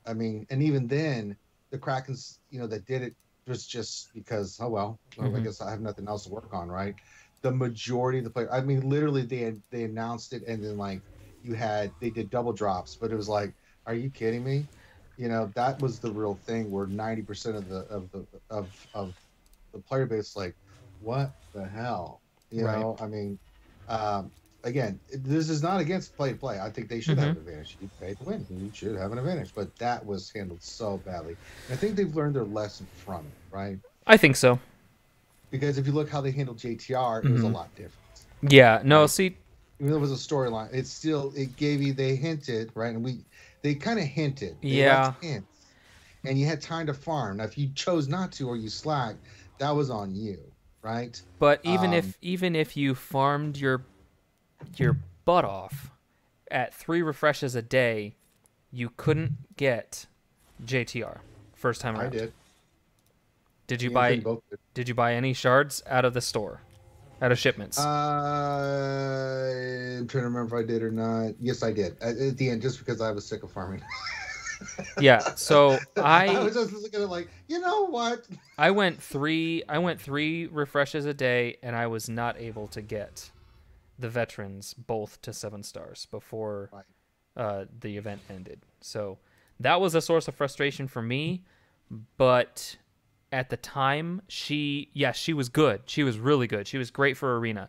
C: I mean, and even then, the Krakens, that did it was just because, I
A: Mhm.
C: guess I have nothing else to work on, right? The majority of the players, I mean, literally, they announced it, and then like they did double drops, but it was like, are you kidding me? That was the real thing where 90% of the player base like, what the hell?
A: Right.
C: I mean, again, this is not against play to play. I think they should have an advantage. You pay to win. You should have an advantage. But that was handled so badly. And I think they've learned their lesson from it, right?
A: I think so.
C: Because if you look how they handled JTR, it was a lot different.
A: Yeah. No.
C: Right.
A: See.
C: Even though it was a storyline, it gave you, they hinted, right? And they kind of hinted. They
A: Yeah.
C: left hints. And you had time to farm. Now, if you chose not to or you slacked, that was on you, right?
A: But even if you farmed your butt off at 3 refreshes a day, you couldn't get JTR first time around.
C: I did.
A: Did you
C: Me and
A: buy?
C: Finn both did.
A: Did you buy any shards out of the store, out of shipments?
C: I'm trying to remember if I did or not. Yes, I did. At the end, just because I was sick of farming.
A: Yeah. So
C: I was just looking at it like, you know what?
A: I went 3 refreshes a day, and I was not able to get the veterans both to 7 stars before the event ended. So that was a source of frustration for me. But at the time, she was good. She was really good. She was great for Arena.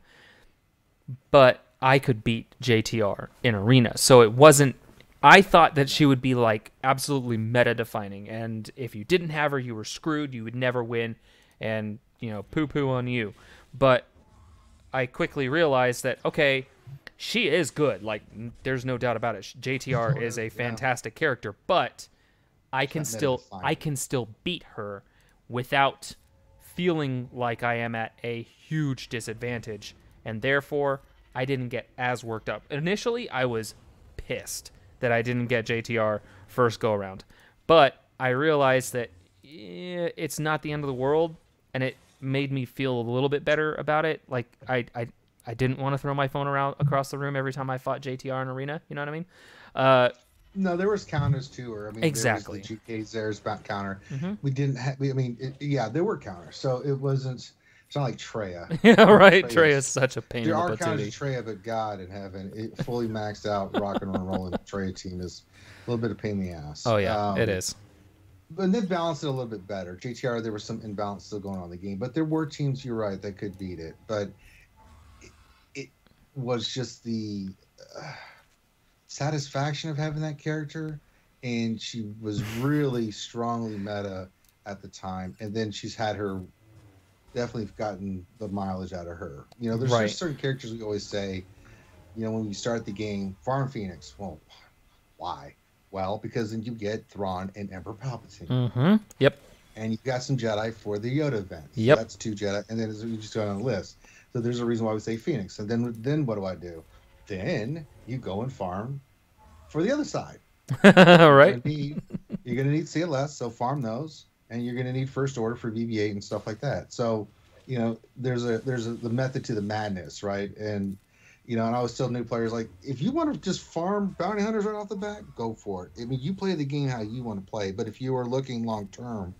A: But I could beat JTR in Arena. So it wasn't... I thought that she would be like absolutely meta defining, and if you didn't have her, you were screwed. You would never win, and poo poo on you. But I quickly realized that okay, she is good. Like there's no doubt about it. JTR is a fantastic character, but I can still beat her without feeling like I am at a huge disadvantage, and therefore I didn't get as worked up. Initially, I was pissed that I didn't get JTR first go around. But I realized that it's not the end of the world, and it made me feel a little bit better about it. Like I didn't want to throw my phone around across the room every time I fought JTR in Arena. You know what I mean?
C: No, there was counters too. Or I mean,
A: Exactly.
C: There was the GK's there's back counter.
A: Mm-hmm.
C: We didn't have. There were counters, so it wasn't. It's not like Treya.
A: Yeah, right.
C: Treya's-
A: Trey is such a pain in
C: There
A: the
C: are counters
A: patootie.
C: to Treya, but God in heaven, it fully maxed out rock and roll and Treya team is a little bit of pain in the ass.
A: Oh yeah, it is.
C: But they balanced it a little bit better. JTR, there was some imbalance still going on in the game, but there were teams, you're right, that could beat it. But it was just the satisfaction of having that character, and she was really strongly meta at the time. And then she's had her definitely gotten the mileage out of her. There's
A: Right.
C: just certain characters we always say, when you start the game, farm Phoenix. Well, why? Well, because then you get Thrawn and Emperor Palpatine.
A: Mm-hmm. Yep.
C: And you've got some Jedi for the Yoda event. So
A: Yep.
C: that's 2 Jedi, and then we just go on a list. So there's a reason why we say Phoenix. And then what do? then you go and farm for the other side.
A: Right.
C: You're gonna need CLS, so farm those, and you're gonna need first order for BB-8 and stuff like that. So, there's the method to the madness, right? And and I always tell new players, like, if you want to just farm bounty hunters right off the bat, go for it. I mean, you play the game how you want to play, but if you are looking long term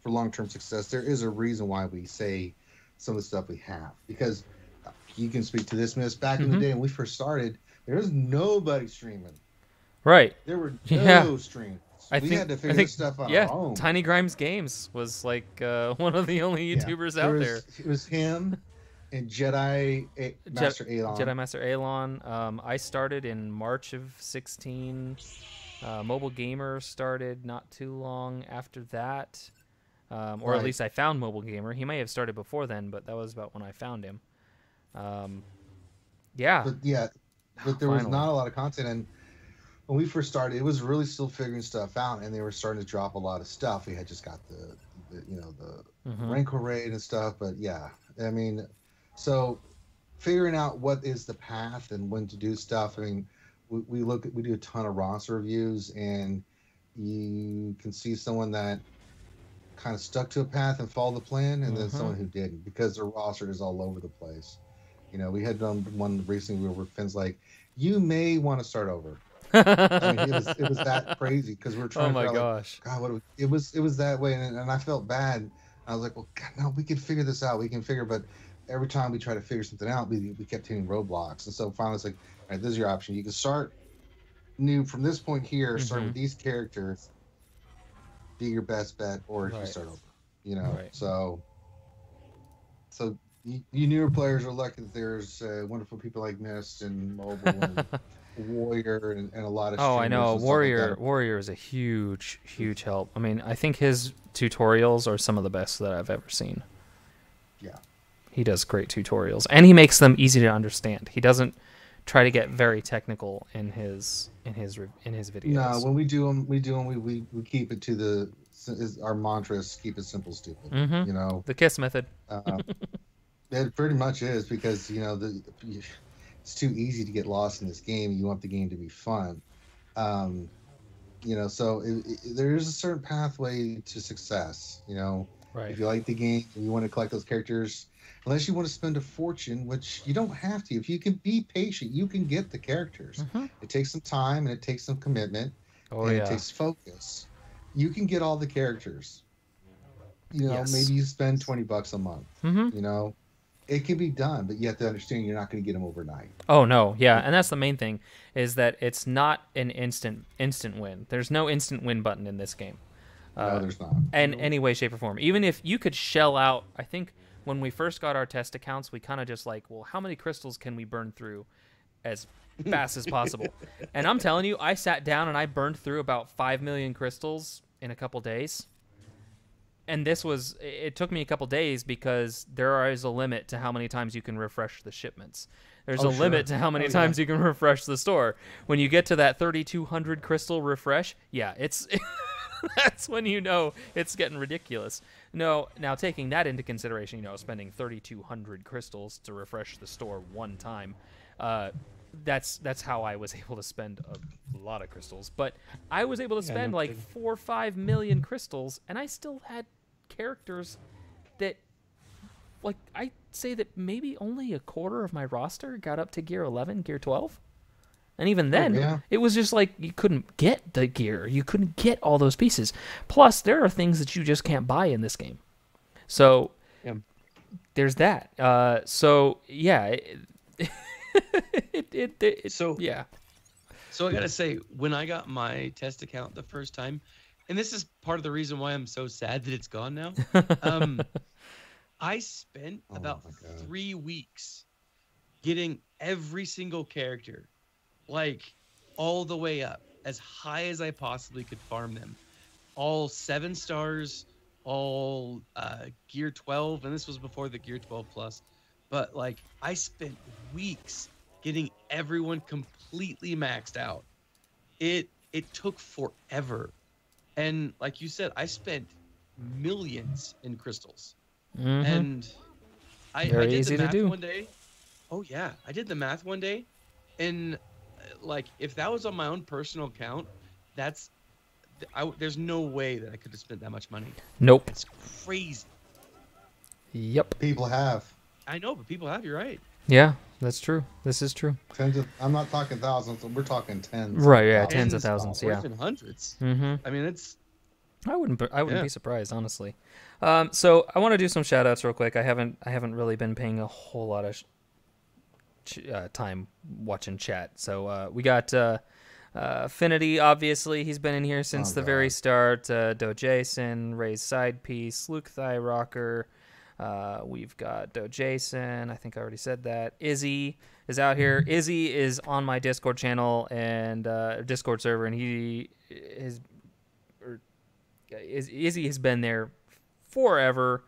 C: for long term success, there is a reason why we say some of the stuff we have, because you can speak to this, Miss. Back in the day when we first started, there was nobody streaming.
A: Right.
C: There were no streams. We had to figure this stuff out on our own.
A: Tiny Grimes Games was like one of the only YouTubers out there.
C: It was him and Jedi Master Alon.
A: Jedi Master Alon. I started in March of 16. Mobile Gamer started not too long after that. Or at least I found Mobile Gamer. He may have started before then, but that was about when I found him. Yeah.
C: But there was not a lot of content, and when we first started, it was really still figuring stuff out, and they were starting to drop a lot of stuff. We had just got the Rancor raid and stuff, but yeah, I mean, so figuring out what is the path and when to do stuff. I mean, we do a ton of roster reviews, and you can see someone that kind of stuck to a path and followed the plan, and then someone who didn't, because their roster is all over the place. We had done one recently where Finn's like, you may want to start over. I mean, it was that crazy, because we were trying.
A: Oh my gosh!
C: Like, God, it was that way, and I felt bad. I was like, well, God, no, we can figure this out. We can figure, but every time we try to figure something out, we kept hitting roadblocks, and so finally it's like, all right, this is your option. You can start new from this point here. Start with these characters. Be your best bet, or you start over. So you newer players are lucky that there's wonderful people like Mist and Mobile and Warrior and a lot of.
A: Oh, I know.
C: Warrior
A: is a huge help. I mean, I think his tutorials are some of the best that I've ever seen.
C: Yeah,
A: he does great tutorials, and he makes them easy to understand. He doesn't try to get very technical in his videos.
C: No, when we do them, we keep it to our mantra is keep it simple, stupid.
A: The KISS method.
C: It pretty much is, because it's too easy to get lost in this game. You want the game to be fun. So there is a certain pathway to success.
A: Right.
C: If you like the game and you want to collect those characters, unless you want to spend a fortune, which you don't have to. If you can be patient, you can get the characters. It takes some time and it takes some commitment. It takes focus. You can get all the characters. Maybe you spend $20 a month. It can be done, but you have to understand you're not going to get them overnight.
A: Oh no, yeah, and that's the main thing, is that it's not an instant win. There's no instant win button in this game.
C: No, there's not.
A: In any way, shape, or form. Even if you could shell out, I think when we first got our test accounts, we kind of just like, well, how many crystals can we burn through as fast as possible? And I'm telling you, I sat down and I burned through about 5 million crystals in a couple days. And it took me a couple days, because there is a limit to how many times you can refresh the shipments. There's a limit to how many times you can refresh the store. When you get to that 3,200 crystal refresh, it's that's when you know it's getting ridiculous. No, now taking that into consideration, spending 3,200 crystals to refresh the store one time, that's how I was able to spend a lot of crystals. But I was able to spend 4 or 5 million crystals, and I still had characters that, like, I say that maybe only a quarter of my roster got up to gear 11, gear 12. And even then, it was just like you couldn't get the gear. You couldn't get all those pieces. Plus, there are things that you just can't buy in this game. So, there's that. So
B: I gotta say, when I got my test account the first time, and this is part of the reason why I'm so sad that it's gone now, I spent about 3 weeks getting every single character, like, all the way up, as high as I possibly could farm them. All 7 stars, all gear 12, and this was before the gear 12 plus. But, like, I spent weeks getting everyone completely maxed out. It took forever. And like you said, I spent millions in crystals. And I did the math one day. Oh, yeah. I did the math one day, And like, if that was on my own personal account, there's no way that I could have spent that much money.
A: Nope.
B: It's crazy.
A: Yep.
C: People have.
B: I know, but people have. You're right.
A: Yeah, that's true. This is true.
C: I'm not talking thousands. We're talking tens.
A: Right. Yeah, tens of thousands.
B: Or
A: Yeah.
B: even hundreds.
A: Mm-hmm.
B: I mean, it's.
A: I wouldn't be surprised, honestly. So I want to do some shout outs real quick. I haven't really been paying a whole lot of time watching chat. So we got Affinity, obviously. He's been in here since the very start. Do Jason, Ray's Side Piece, Luke Thigh Rocker. We've got Do Jason. I think I already said that. Izzy is out here. Izzy is on my Discord channel and Discord server, and Izzy has been there forever.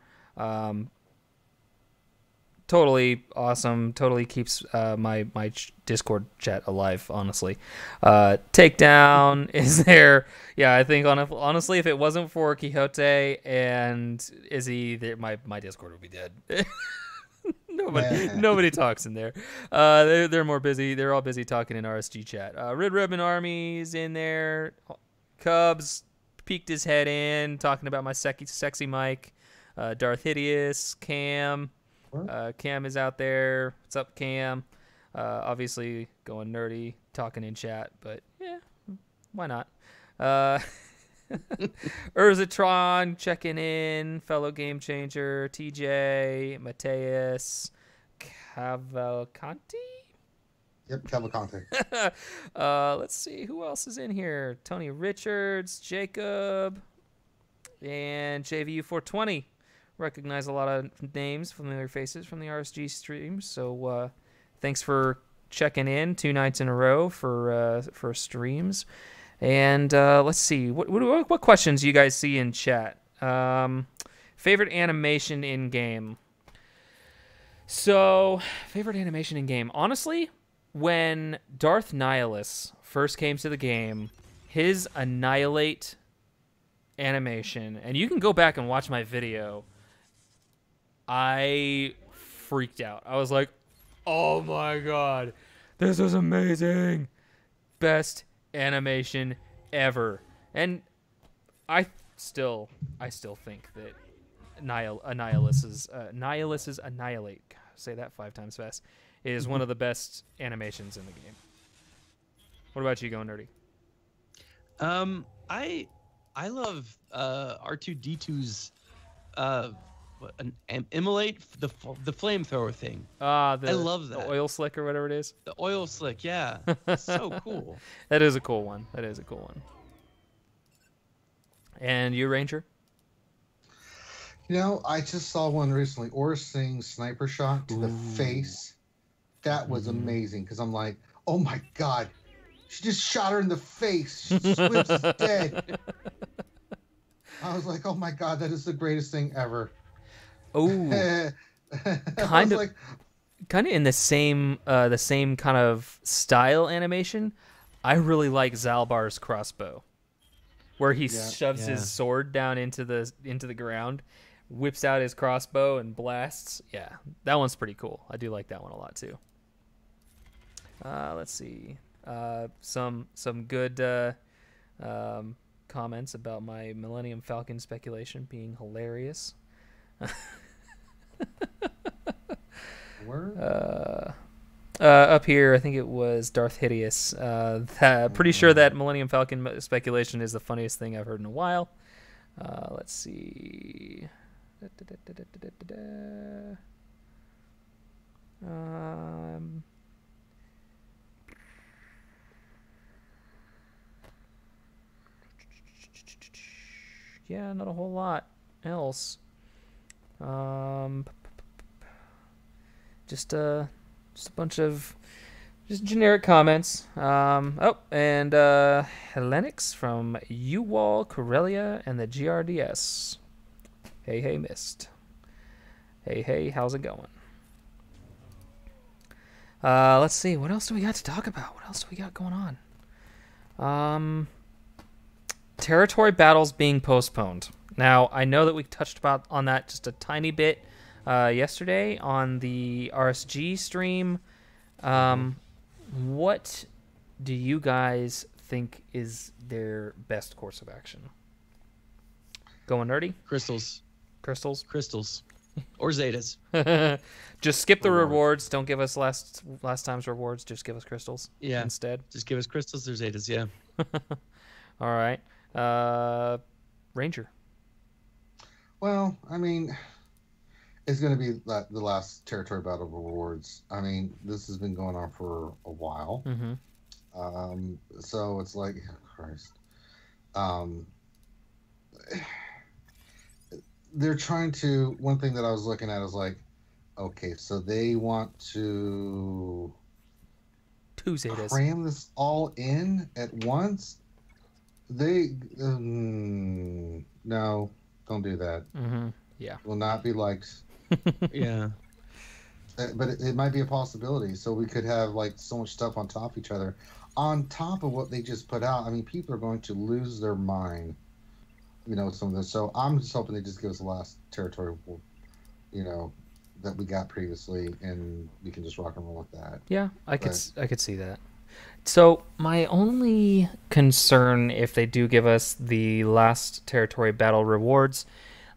A: Totally awesome. Totally keeps my Discord chat alive, honestly. Takedown is there. Yeah, I think honestly, if it wasn't for Quixote and Izzy, my Discord would be dead. Nobody talks in there. They're more busy. They're all busy talking in RSG chat. Red Ribbon Army's in there. Cubs peeked his head in, talking about my sexy mic. Darth Hideous, Cam. Cam is out there. What's up, Cam? Obviously going nerdy, talking in chat, but yeah, why not? Urzatron checking in, fellow game changer, TJ, Mateus, Cavalcanti.
C: Yep, Cavalcante.
A: Let's see who else is in here. Tony Richards, Jacob, and JVU420. Recognize a lot of names, familiar faces from the RSG streams. So thanks for checking in 2 nights in a row for streams. And let's see, what questions do you guys see in chat? Favorite animation in game. So favorite animation in game. Honestly, when Darth Nihilus first came to the game, his Annihilate animation, and you can go back and watch my video, I freaked out. I was like, oh my god, this is amazing. Best animation ever. And I still think that Nihilus's Annihilate, say that 5 times fast, is one of the best animations in the game. What about you, Going Nerdy?
B: I love R2D2's immolate, the flamethrower thing. I love that.
A: The oil slick or whatever it is.
B: The oil slick, yeah. So cool.
A: That is a cool one. And you, Ranger?
C: You know, I just saw one recently. Or Singh's sniper shot to the face. That was amazing because I'm like, oh my god, she just shot her in the face. She Swift's dead. I was like, oh my god, that is the greatest thing ever.
A: Oh, kind of in the same kind of style animation. I really like Zalbar's crossbow, where he shoves his sword down into the ground, whips out his crossbow and blasts. Yeah, that one's pretty cool. I do like that one a lot too. Let's see, some good comments about my Millennium Falcon speculation being hilarious. Up here, I think it was Darth Hideous. Pretty sure that Millennium Falcon speculation is the funniest thing I've heard in a while. Let's see. Yeah, not a whole lot else. Just a bunch of just generic comments. And Helenix from U-Wall, Corellia, and the GRDS. Hey, Mist. Hey, how's it going? Let's see. What else do we got to talk about? What else do we got going on? Territory battles being postponed. Now, I know that we touched on that just a tiny bit yesterday on the RSG stream. what do you guys think is their best course of action? Going nerdy?
B: Crystals.
A: Crystals?
B: Or Zetas.
A: Just skip the
C: Rewards.
A: rewards. Don't give us last time's rewards. Just give us crystals
B: Yeah.
A: instead.
B: Just give us crystals or Zetas, yeah.
A: All right. Ranger.
C: Well, I mean, it's going to be the last territory battle rewards. I mean, this has been going on for a while.
A: Mm-hmm.
C: So it's like, Christ. They're trying to. One thing that I was looking at is like, okay, so they want to
A: 2 Zetas.
C: cram this all in at once. No, don't do that.
A: Mm-hmm. Yeah.
C: Will not be liked.
B: Yeah.
C: But it might be a possibility. So we could have like so much stuff on top of each other, on top of what they just put out. I mean, people are going to lose their mind. Some of this. So I'm just hoping they just give us the last territory, that we got previously, and we can just rock and roll with that.
A: Yeah, I could see that. So my only concern, if they do give us the last territory battle rewards,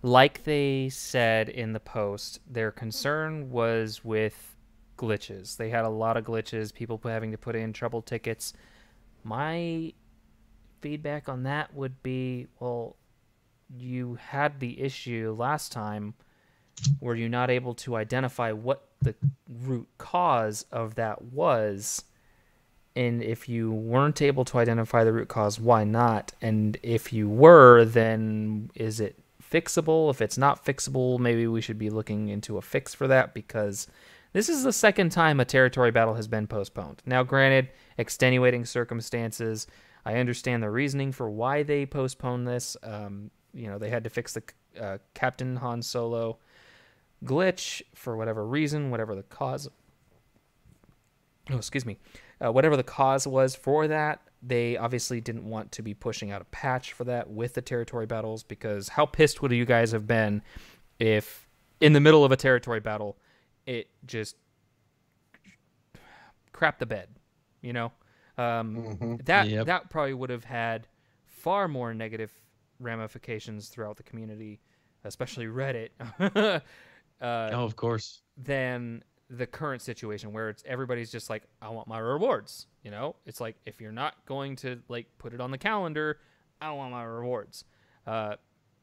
A: like they said in the post, their concern was with glitches. They had a lot of glitches, people having to put in trouble tickets. My feedback on that would be, well, you had the issue last time. Were you not able to identify what the root cause of that was? And if you weren't able to identify the root cause, why not? And if you were, then is it fixable? If it's not fixable, maybe we should be looking into a fix for that, because this is the second time a territory battle has been postponed. Now, granted, extenuating circumstances. I understand the reasoning for why they postponed this. They had to fix the Captain Han Solo glitch for whatever reason, whatever the cause. Whatever the cause was for that, they obviously didn't want to be pushing out a patch for that with the territory battles, because how pissed would you guys have been if in the middle of a territory battle it just crapped the bed, That probably would have had far more negative ramifications throughout the community, especially Reddit,
B: Of course.
A: than the current situation where everybody's just like, I want my rewards. It's like, if you're not going to put it on the calendar, I want my rewards.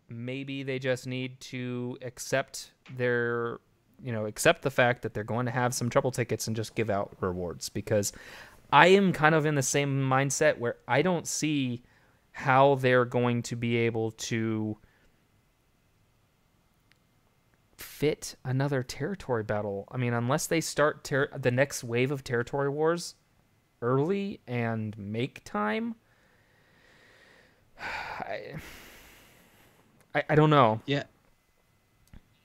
A: Maybe they just need to accept the fact that they're going to have some trouble tickets and just give out rewards, because I am kind of in the same mindset where I don't see how they're going to be able to fit another territory battle. I mean, unless they start the next wave of territory wars early and make time. I don't know.
B: Yeah.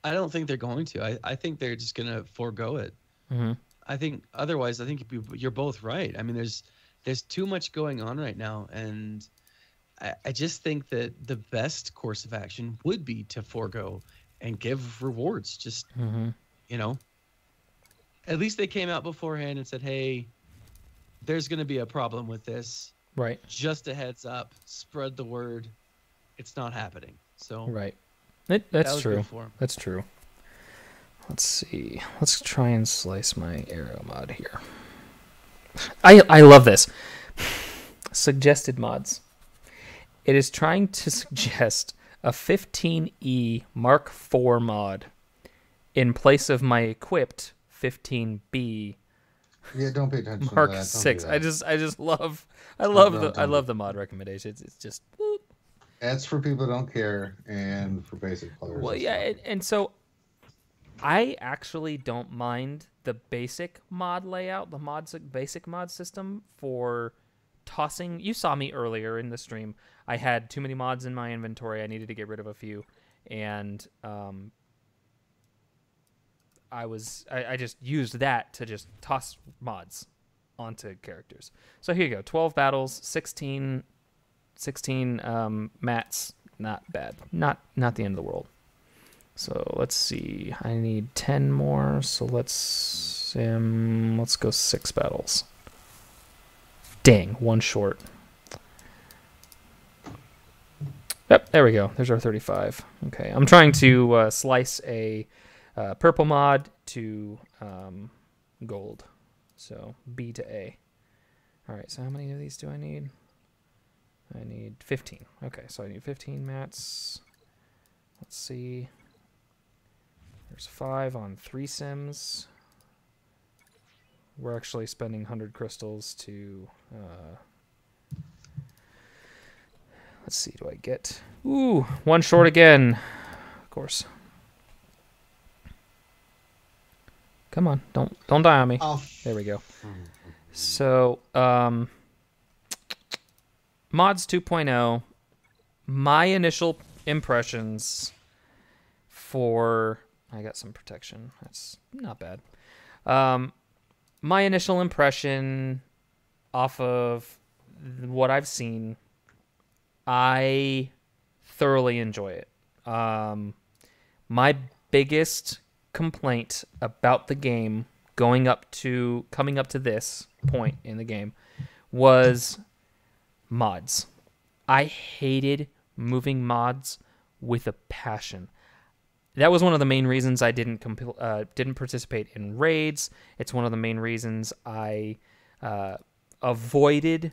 B: I don't think they're going to. I think they're just going to forego it.
A: Mm-hmm.
B: I think otherwise, I think you're both right. I mean, there's too much going on right now, and I just think that the best course of action would be to forego and give rewards. Just, at least they came out beforehand and said, hey, there's going to be a problem with this.
A: Right.
B: Just a heads up, spread the word. It's not happening. So
A: right. That's true.
B: For 'em.
A: That's true. Let's see. Let's try and slice my arrow mod here. I love this. Suggested mods. It is trying to suggest a 15E Mark IV mod in place of my equipped 15B
C: Yeah, don't pay attention
A: Mark
C: to that.
A: 6.
C: Don't do that.
A: I just love the mod recommendations. It's just boop.
C: That's for people who don't care and for basic players.
A: Well, yeah, and so I actually don't mind the basic mod layout, basic mod system for tossing. You saw me earlier in the stream. I had too many mods in my inventory. I needed to get rid of a few, and I just used that to just toss mods onto characters. So here you go. 12 battles, 16 mats. Not bad. Not the end of the world. So let's see. I need 10 more. So let's go 6 battles. Dang, one short. Yep, there we go. There's our 35. Okay, I'm trying to slice a purple mod to gold. So B to A. All right, so how many of these do I need? I need 15. Okay, so I need 15 mats. Let's see. There's 5 on 3 sims. We're actually spending 100 crystals to... let's see, do I get... Ooh, one short again. Of course. Come on, don't die on me.
C: Oh.
A: There we go. So, Mods 2.0, my initial impressions for... I got some protection. That's not bad. My initial impression off of what I've seen, I thoroughly enjoy it. My biggest complaint about the game coming up to this point in the game was mods. I hated moving mods with a passion. That was one of the main reasons I didn't participate in raids. It's one of the main reasons I avoided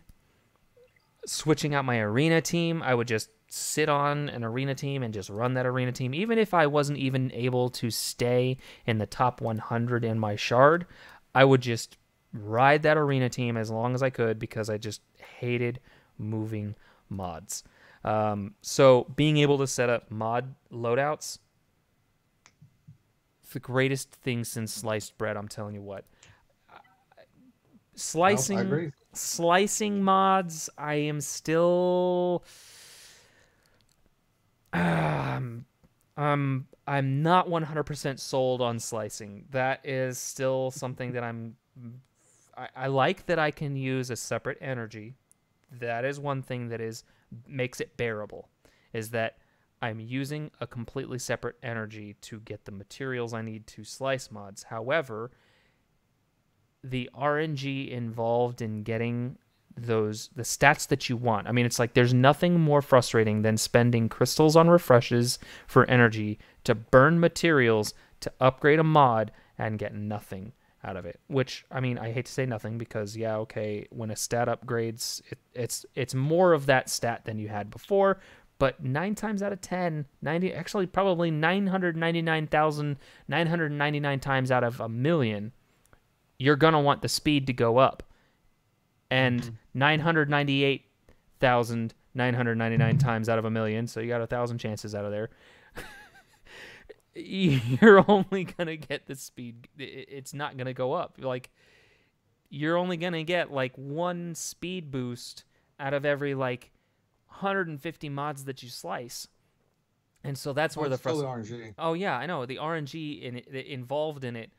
A: switching out my arena team. I would just sit on an arena team and just run that arena team. Even if I wasn't even able to stay in the top 100 in my shard, I would just ride that arena team as long as I could because I just hated moving mods. So being able to set up mod loadouts, the greatest thing since sliced bread, I'm telling you what. Slicing,
C: I agree.
A: Slicing mods, I am still... I'm not 100% sold on slicing. That is still something that I like that I can use a separate energy. That is one thing that makes it bearable, is that I'm using a completely separate energy to get the materials I need to slice mods. However, the RNG involved in getting the stats that you want. I mean, it's like there's nothing more frustrating than spending crystals on refreshes for energy to burn materials to upgrade a mod and get nothing out of it. Which, I mean, I hate to say nothing because, yeah, okay, when a stat upgrades, it's more of that stat than you had before. But 9 times out of 10, actually probably 999,999 times out of a million, you're going to want the speed to go up. And 998,999 times out of a million, so you got 1,000 chances out of there, you're only going to get the speed. It's not going to go up. Like, you're only going to get, like, 1 speed boost out of every, like, 150 mods that you slice. And so that's where the
C: RNG.
A: Oh yeah, I know. The RNG involved in it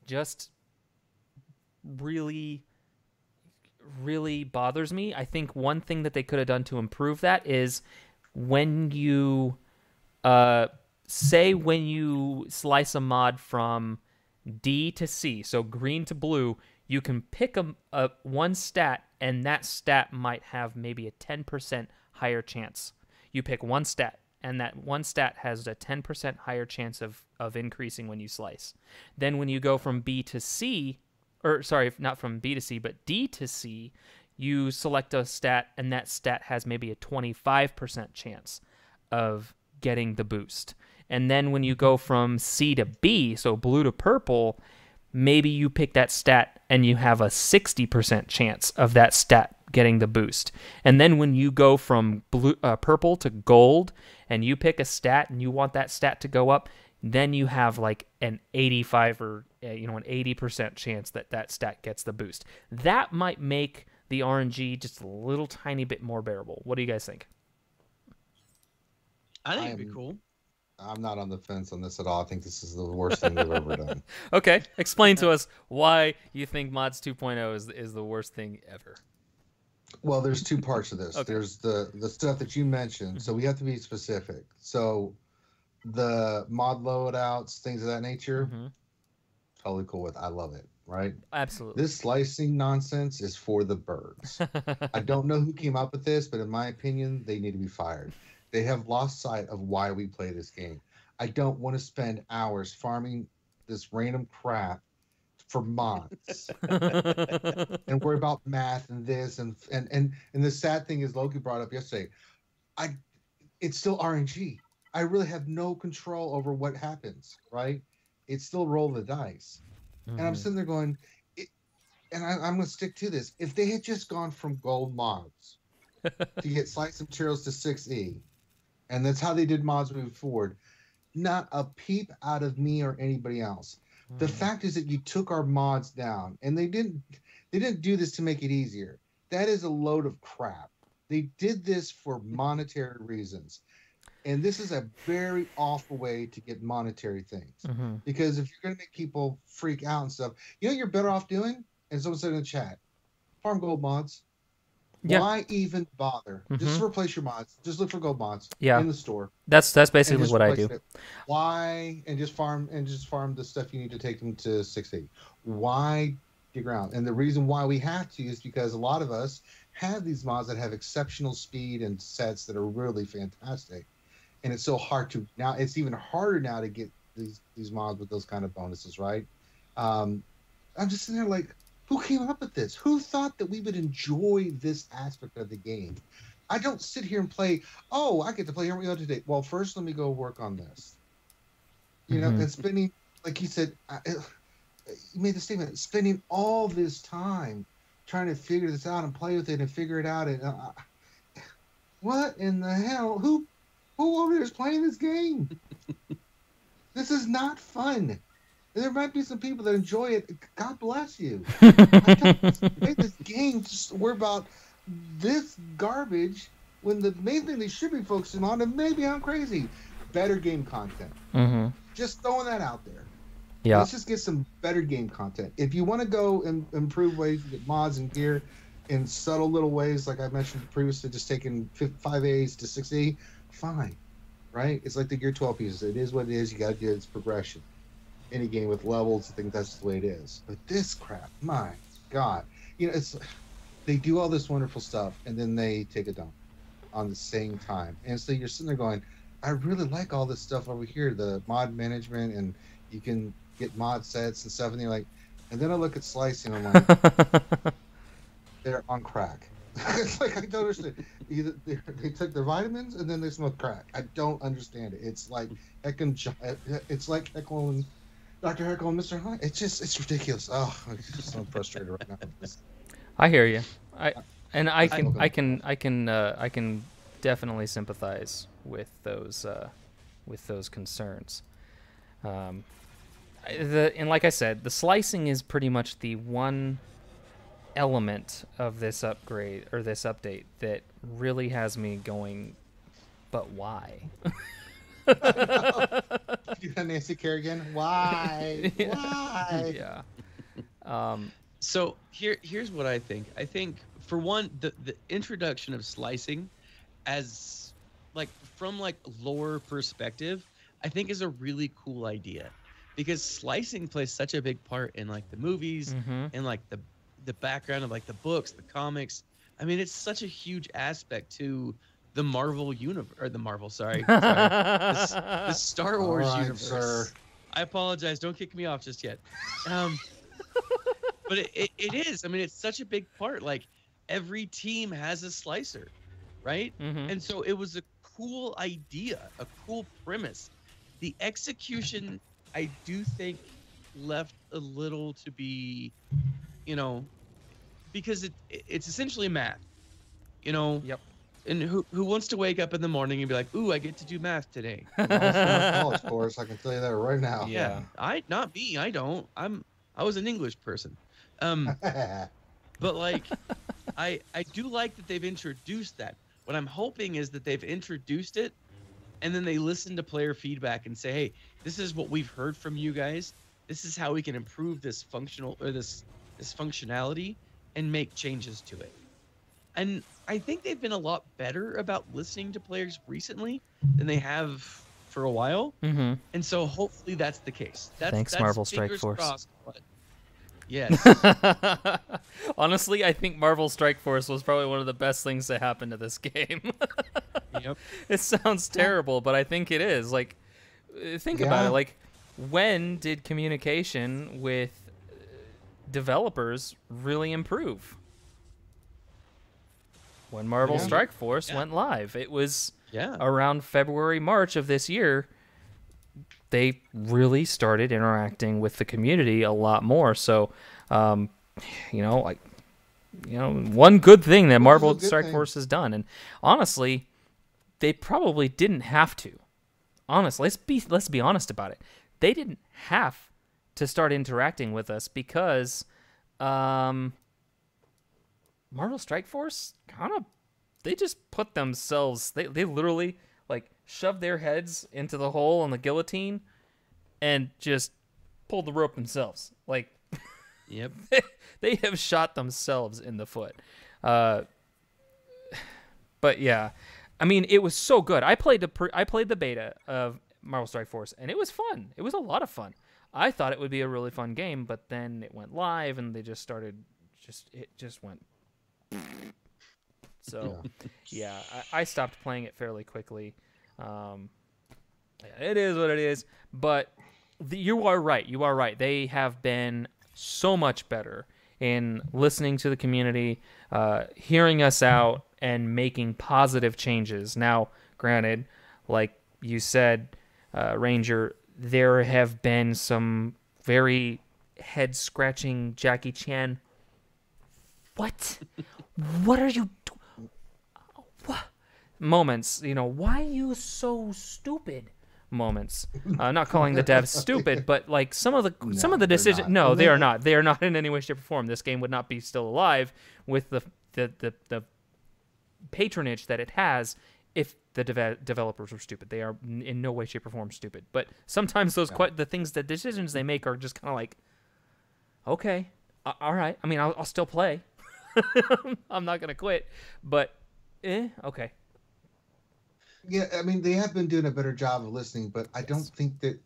A: just really bothers me. I think one thing that they could have done to improve that is when you when you slice a mod from D to C, so green to blue, you can pick one stat, and that stat might have maybe a 10% higher chance. You pick one stat, and that one stat has a 10% higher chance of increasing when you slice. Then when you go from B to C, or sorry, not from B to C, but D to C, you select a stat, and that stat has maybe a 25% chance of getting the boost. And then when you go from C to B, so blue to purple, maybe you pick that stat and you have a 60% chance of that stat getting the boost. And then when you go from purple to gold and you pick a stat and you want that stat to go up, then you have like an 85 or an 80% chance that that stat gets the boost. That might make the RNG just a little tiny bit more bearable. What do you guys think?
B: I think it'd be cool.
C: I'm not on the fence on this at all. I think this is the worst thing they've ever done.
A: Okay, explain to us why you think Mods 2.0 is the worst thing ever.
C: Well, there's two parts of this.
A: Okay.
C: There's the stuff that you mentioned, so we have to be specific. So the mod loadouts, things of that nature, totally cool with. I love it. right?
A: Absolutely.
C: This slicing nonsense is for the birds. I don't know who came up with this, but in my opinion, they need to be fired. They have lost sight of why we play this game. I don't want to spend hours farming this random crap for months and worry about math and this and the sad thing is Loki brought up yesterday. I it's still RNG. I really have no control over what happens, right? It's still roll the dice. And I'm sitting there going, I'm going to stick to this. If they had just gone from gold mods to get slice materials to 6E, and that's how they did mods moving forward, not a peep out of me or anybody else. The fact is that you took our mods down, and they didn't do this to make it easier. That is a load of crap. They did this for monetary reasons. And this is a very awful way to get monetary things. Because if you're going to make people freak out and stuff, you know what you're better off doing? And someone said in the chat, farm gold mods. Yeah. Why even bother? Just replace your mods. Just look for gold mods in the store.
A: That's basically what I do.
C: Why? And just farm the stuff you need to take them to 6E. Why dig around? And the reason why we have to is because a lot of us have these mods that have exceptional speed and sets that are really fantastic. And it's so hard to now. It's even harder now to get these mods with those kind of bonuses, right? I'm just sitting there like, who came up with this? Who thought that we would enjoy this aspect of the game? I don't sit here and play. Oh, I get to play. Here we go today. Well, first let me go work on this. You know, and spending, like you said, you made the statement. Spending all this time trying to figure this out and play with it and figure it out. And what in the hell? Who over there is playing this game? This is not fun. And there might be some people that enjoy it. God bless you. I don't play this game just worry about this garbage when the main thing they should be focusing on, and maybe I'm crazy, better game content. Just throwing that out there. Yeah. Let's just get some better game content. If you want to go and improve ways to get mods and gear in subtle little ways, like I mentioned previously, just taking 5As to 6E, fine, right? It's like the Gear 12 pieces. It is what it is. You got to do its progression. Any game with levels, I think that's the way it is. But this crap, my God, you know, it's they do all this wonderful stuff and then they take a dump on the same time, and so you're sitting there going, I really like all this stuff over here, the mod management, and you can get mod sets and stuff, and you're like, and then I look at slicing, I'm like, they're on crack. It's like I don't understand. Either they took their vitamins and then they smoke crack. I don't understand it. It's like it's like Heckle and Dr. Heckle and Mr. Hyde. It's ridiculous. Oh, I'm just so frustrated right now.
A: I hear you. I can definitely sympathize with those concerns. And like I said, the slicing is pretty much the one element of this upgrade or this update that really has me going, but why?
C: You got Nancy Kerrigan. Why? Why?
A: Yeah.
B: So here's what I think. I think for one, the introduction of slicing as like from like lore perspective, I think is a really cool idea, because slicing plays such a big part in like the movies and like the background of like the books, the comics. I mean, it's such a huge aspect to the Marvel universe, or the Marvel, the Star Wars universe. Sir. I apologize. Don't kick me off just yet. But it is. I mean, it's such a big part. Like every team has a slicer, right? And so it was a cool idea, a cool premise. The execution, I do think, left a little to be, you know, because it's essentially math, you know.
A: Yep.
B: And who wants to wake up in the morning and be like, "Ooh, I get to do math today"?
C: College course, I can tell you that right now.
B: Yeah. Not me. I don't. I was an English person. But like, I do like that they've introduced that. What I'm hoping is that they've introduced it, and then they listen to player feedback and say, "Hey, this is what we've heard from you guys. This is how we can improve this this functionality and make changes to it." And I think they've been a lot better about listening to players recently than they have for a while. And so hopefully that's the case.
A: Thanks, Marvel Strike Force.
B: Crossed, Yes.
A: Honestly, I think Marvel Strike Force was probably one of the best things that happened to this game.
B: Yep.
A: It sounds terrible, but I think it is. Like, think about it.
C: Yeah.
A: Like, when did communication with developers really improve? When Marvel
C: Yeah.
A: Strike Force
B: Yeah.
A: went live. It was
B: Yeah.
A: around February, March of this year. They really started interacting with the community a lot more. So, one good thing that
C: Which is a
A: Marvel
C: good
A: Strike
C: thing.
A: Force has done, and honestly, they probably didn't have to. Honestly, let's be honest about it. They didn't have to start interacting with us because Marvel Strike Force they just put themselves, they literally like shoved their heads into the hole on the guillotine and just pulled the rope themselves. Like,
B: Yep.
A: they have shot themselves in the foot. But yeah, I mean, it was so good. I played the beta of Marvel Strike Force, and it was fun. It was a lot of fun. I thought it would be a really fun game, but then it went live, and they just started, it just went. So, yeah, I stopped playing it fairly quickly. It is what it is, but you are right. You are right. They have been so much better in listening to the community, hearing us out, and making positive changes. Now, granted, like you said, Ranger, there have been some very head-scratching Jackie Chan. What? What are you doing? What? Moments, why are you so stupid? Moments. Not calling the devs stupid, but like some of the
C: they're
A: decisions.
C: not.
A: No,
C: And
A: they
C: they-
A: are not. They are not in any way, shape, or form. This game would not be still alive with the patronage that it has if the developers were stupid. They are in no way, shape, or form stupid. But sometimes the decisions they make are just kind of like, okay, all right. I mean, I'll still play. I'm not gonna quit, but okay.
C: Yeah, I mean, they have been doing a better job of listening, but I don't think that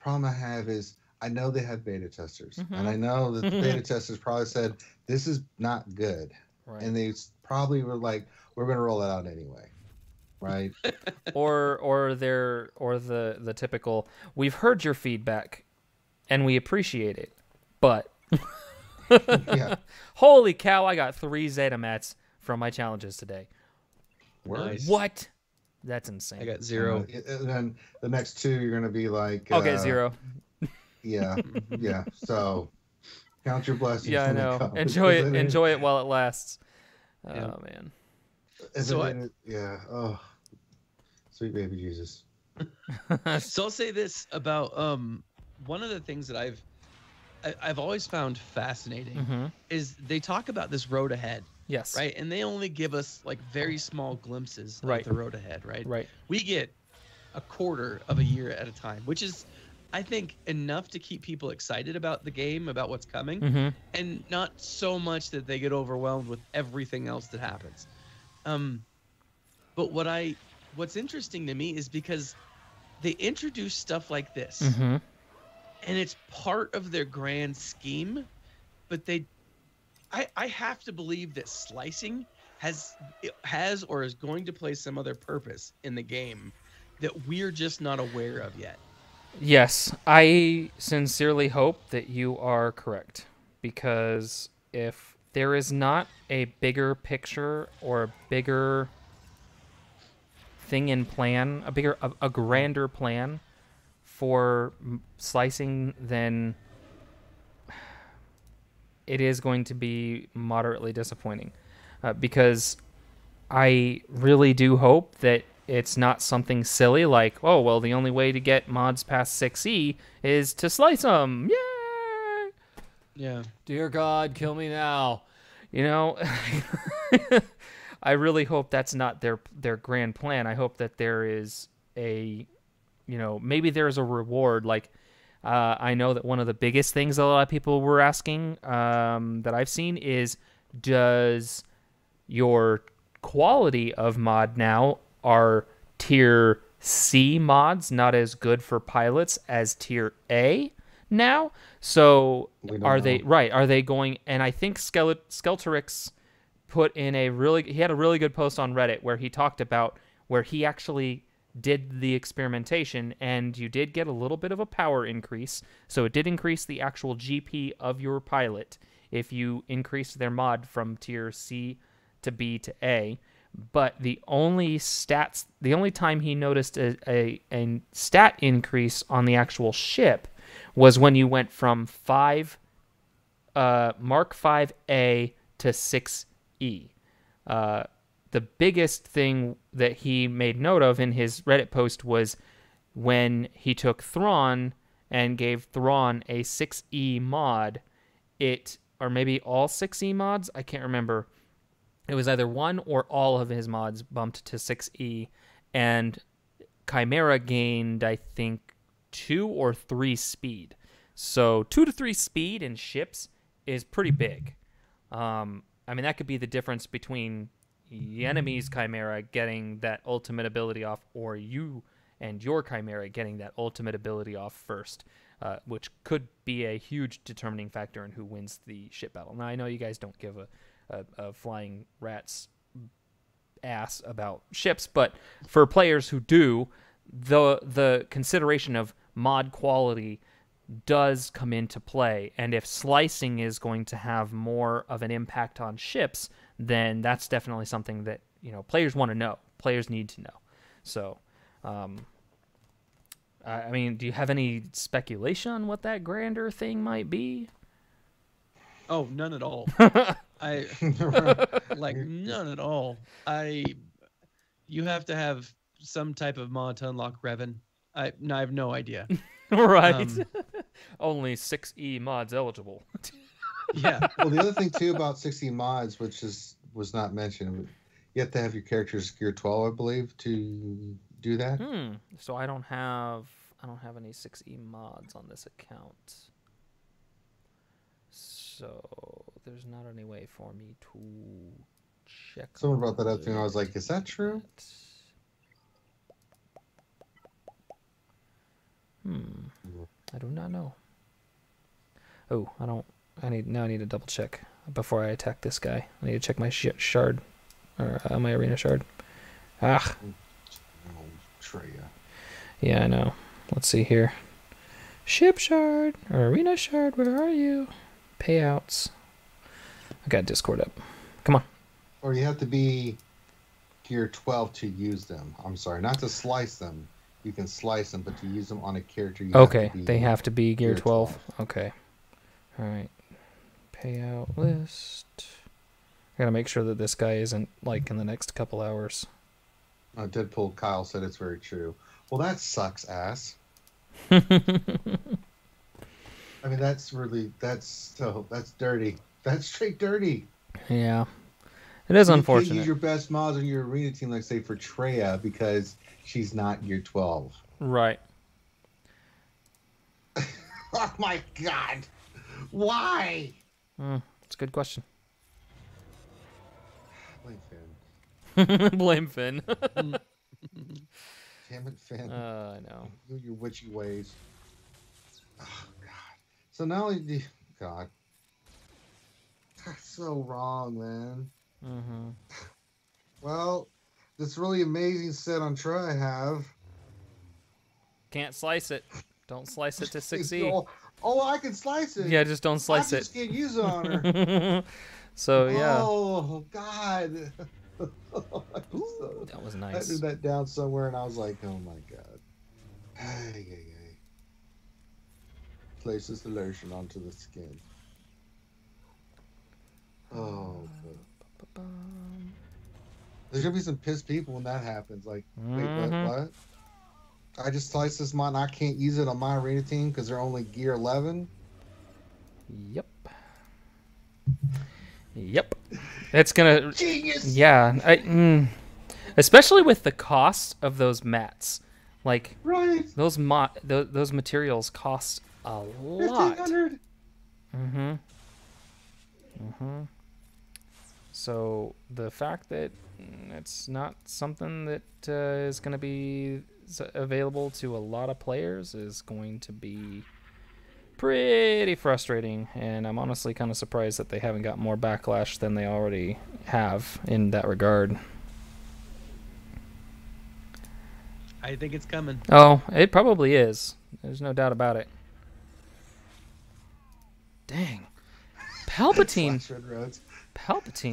C: problem I have is I know they have beta testers, and I know that the beta testers probably said this is not good,
A: Right.
C: and they probably were like, "We're going to roll it out anyway," right?
A: or the typical, we've heard your feedback and we appreciate it, but
C: Yeah.
A: holy cow, I got 3 Zetamats from my challenges today.
B: Nice.
A: What? That's insane.
B: I got 0.
C: And then the next 2, you're going to be like,
A: Okay, 0.
C: Yeah, yeah. So count your blessings.
A: Yeah, I
C: when they
A: know.
C: come.
A: Enjoy
C: Because
A: it.
C: I mean,
A: Enjoy it while it lasts.
B: Yeah.
A: Oh man.
B: So
C: yeah. Oh, sweet baby Jesus.
B: So I'll say this about one of the things that I've always found fascinating
A: Mm-hmm.
B: is they talk about this road ahead,
A: Yes.
B: right? And they only give us like very small glimpses
A: Right.
B: of the road ahead, right?
A: Right.
B: We get a quarter of a year at a time, which is, I think, enough to keep people excited about the game, about what's coming,
A: Mm-hmm.
B: and not so much that they get overwhelmed with everything else that happens. But what's interesting to me is because they introduce stuff like this,
A: Mm-hmm.
B: and it's part of their grand scheme, but I have to believe that slicing has or is going to play some other purpose in the game that we're just not aware of yet.
A: Yes, I sincerely hope that you are correct, because if there is not a bigger picture or a bigger thing in plan, a grander plan for slicing, then it is going to be moderately disappointing, because I really do hope that it's not something silly like, oh, well, the only way to get mods past 6E is to slice them. Yay!
B: Yeah.
D: Dear God, kill me now.
A: I really hope that's not their grand plan. I hope that there is maybe there's a reward. Like, I know that one of the biggest things a lot of people were asking that I've seen is, does your quality of mod now, are tier C mods not as good for pilots as tier A? now. So
C: We don't
A: are they
C: know.
A: right? Are they going? And I think Skelterix put in he had a really good post on Reddit where he talked about where he actually did the experimentation, and you did get a little bit of a power increase. So it did increase the actual GP of your pilot if you increased their mod from tier C to B to A. But the only time he noticed a stat increase on the actual ship was when you went from Mark 5A to 6E. The biggest thing that he made note of in his Reddit post was when he took Thrawn and gave Thrawn a 6E mod, or maybe all 6E mods, I can't remember. It was either one or all of his mods bumped to 6E, and Chimera gained, I think, 2 or 3 speed. So 2 to 3 speed in ships is pretty big. I mean, that could be the difference between the enemy's Chimera getting that ultimate ability off, or you and your Chimera getting that ultimate ability off first, which could be a huge determining factor in who wins the ship battle. Now, I know you guys don't give a flying rat's ass about ships, but for players who do, the consideration of mod quality does come into play, and if slicing is going to have more of an impact on ships, then that's definitely something that players want to know. Players need to know. So, I mean, do you have any speculation on what that grander thing might be?
B: Oh, none at all. I like none at all. You have to have some type of mod to unlock Revan. I have no idea.
A: Right. Only 6E mods eligible.
B: Yeah.
C: Well, the other thing too about 60 mods, which was not mentioned, you have to have your characters gear 12, I believe, to do that.
A: So I don't have any 6E mods on this account. So there's not any way for me to check.
C: Someone brought that up to me. I was like, is that true?
A: I do not know. Oh, I need to double check before I attack this guy. I need to check my shard, or my arena shard. Ah.
C: Oh, Treya.
A: Yeah, I know. Let's see here. Ship shard or arena shard, where are you? Payouts. I got Discord up. Come on.
C: Or you have to be gear 12 to use them. I'm sorry, not to slice them. You can slice them, but to use them on a character, you
A: okay,
C: have to be
A: they have to be gear 12. Okay. All right. Payout list. I gotta make sure that this guy isn't like in the next couple hours.
C: Deadpool Kyle said it's very true. Well, that sucks ass. I mean, that's dirty. That's straight dirty.
A: Yeah. It is unfortunate.
C: You can't use your best mods on your arena team, like say for Treya, because she's not gear 12.
A: Right.
C: Oh my god. Why?
A: That's a good question.
C: Blame Finn.
A: Blame Finn.
C: Damn it, Finn.
A: I know.
C: Your witchy ways. Oh god. So not only do God. That's so wrong, man. Well, this really amazing set on Troy I have.
A: Can't slice it. Don't slice it to 6E.
C: Oh, I can slice it.
A: Yeah, just don't slice
C: I just can't use it on her.
A: So, yeah.
C: Oh, God.
A: Ooh, that was nice.
C: I threw that down somewhere, and I was like, oh, my God. Hey. Places the lotion onto the skin. Oh, boy. There's going to be some pissed people when that happens. Like, wait, what? I just sliced this mod and I can't use it on my arena team because they're only gear 11?
A: Yep. It's gonna...
C: Genius!
A: Yeah. Especially with the cost of those mats. Like,
C: right.
A: Those materials cost a lot.
C: $1,500.
A: So the fact that it's not something that is going to be available to a lot of players is going to be pretty frustrating, and I'm honestly kind of surprised that they haven't got more backlash than they already have in that regard.
B: I think it's coming.
A: Oh, it probably is. There's no doubt about it. Dang. Palpatine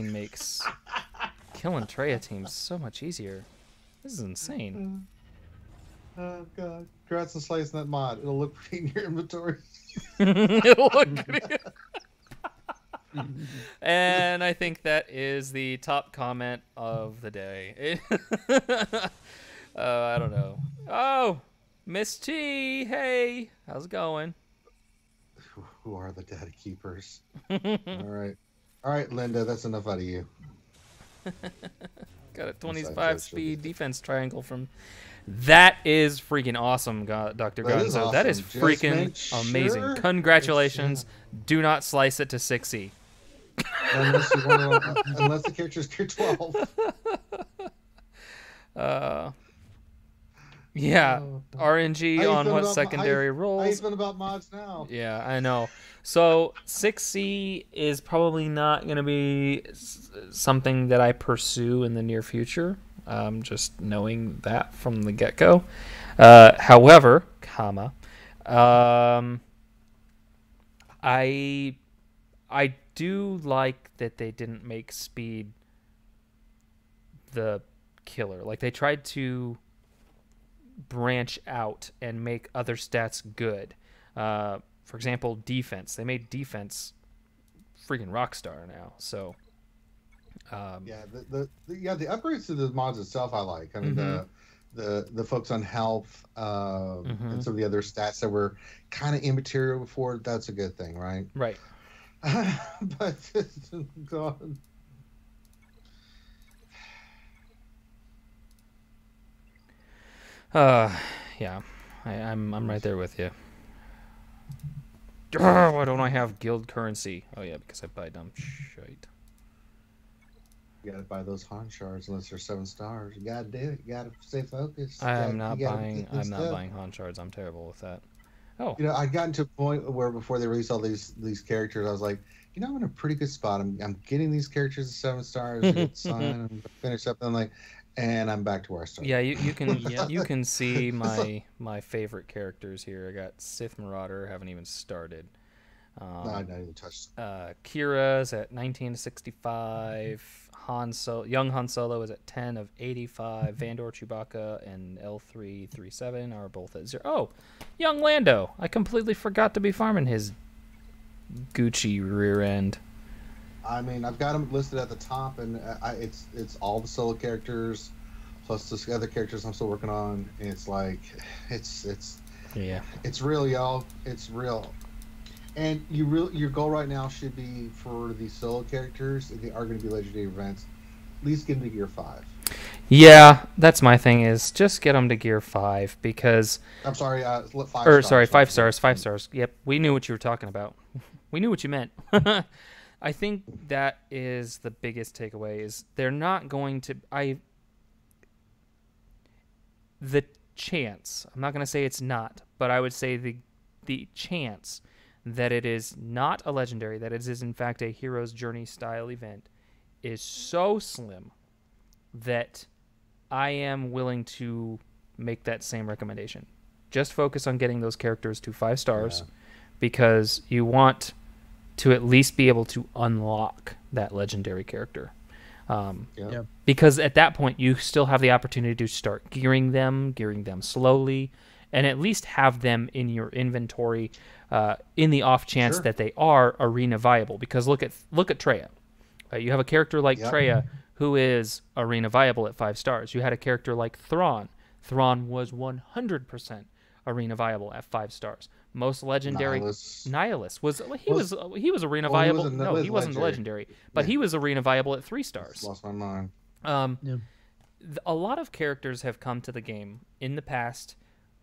A: makes killing Traya teams so much easier. This is insane.
C: Oh god. Congrats on slicing that mod. It'll look pretty in your inventory.
A: It'll look good. And I think that is the top comment of the day. I don't know. Oh, Miss T. Hey, how's it going?
C: Who are the data keepers? All right, Linda. That's enough out of you.
A: Got a 25 speed defense triangle from. That is freaking awesome, Dr. Gonzo.
C: Awesome.
A: That is
C: Just
A: freaking amazing.
C: sure.
A: Congratulations. Do not slice it to 6E.
C: Unless the character's tier 12.
A: Yeah, RNG on what secondary
C: How you
A: roles?
C: feeling about mods now?
A: Yeah, I know. So 6C is probably not going to be something that I pursue in the near future. Just knowing that from the get-go. However, I do like that they didn't make speed the killer. Like they tried to branch out and make other stats good. For example, defense. They made defense freaking rockstar now. So
C: the upgrades to the mods itself I like. I mean the focus on health and some of the other stats that were kind of immaterial before. That's a good thing, right?
A: Right.
C: But God.
A: Yeah, I'm right there with you. Why don't I have guild currency? Oh yeah, because I buy dumb shit.
C: You gotta buy those Han shards unless they're 7 stars. You gotta do it. You gotta stay focused.
A: I'm not buying Han shards. I'm terrible with that. Oh,
C: I'd gotten to a point where before they released all these characters, I was like, I'm in a pretty good spot. I'm getting these characters at 7 stars. Get signed and finish up. And I'm back to where I started.
A: Yeah, you can you can see my favorite characters here. I got Sith Marauder, haven't even started.
C: No, I not even touched.
A: Kira's at 19 to 65. Young Han Solo is at 10 of 85. Vandor, Chewbacca, and L337 are both at 0. Oh, young Lando. I completely forgot to be farming his Gucci rear end.
C: I mean, I've got them listed at the top, and it's all the solo characters, plus the other characters I'm still working on. And it's like, it's real, y'all. It's real. And your goal right now should be for the solo characters, if they are going to be legendary events, at least get them to Gear 5.
A: Yeah, that's my thing. Is just get them to Gear 5 because.
C: I'm sorry, 5 stars.
A: Sorry, 5 stars. 5 stars. Yep, we knew what you were talking about. We knew what you meant. I think that is the biggest takeaway. Is they're not going to. The chance. I'm not going to say it's not, but I would say the chance that it is not a legendary, that it is in fact a hero's journey style event, is so slim that I am willing to make that same recommendation. Just focus on getting those characters to 5 stars because you want to at least be able to unlock that legendary character. Because at that point, you still have the opportunity to start gearing them slowly, and at least have them in your inventory in the off chance that they are arena viable. Because look at Traya. You have a character like Traya who is arena viable at 5 stars. You had a character like Thrawn. Thrawn was 100% arena viable at 5 stars. Most legendary Nihilus was arena viable. No, he wasn't legendary, but he was arena viable at 3 stars.
C: Lost my mind.
A: A lot of characters have come to the game in the past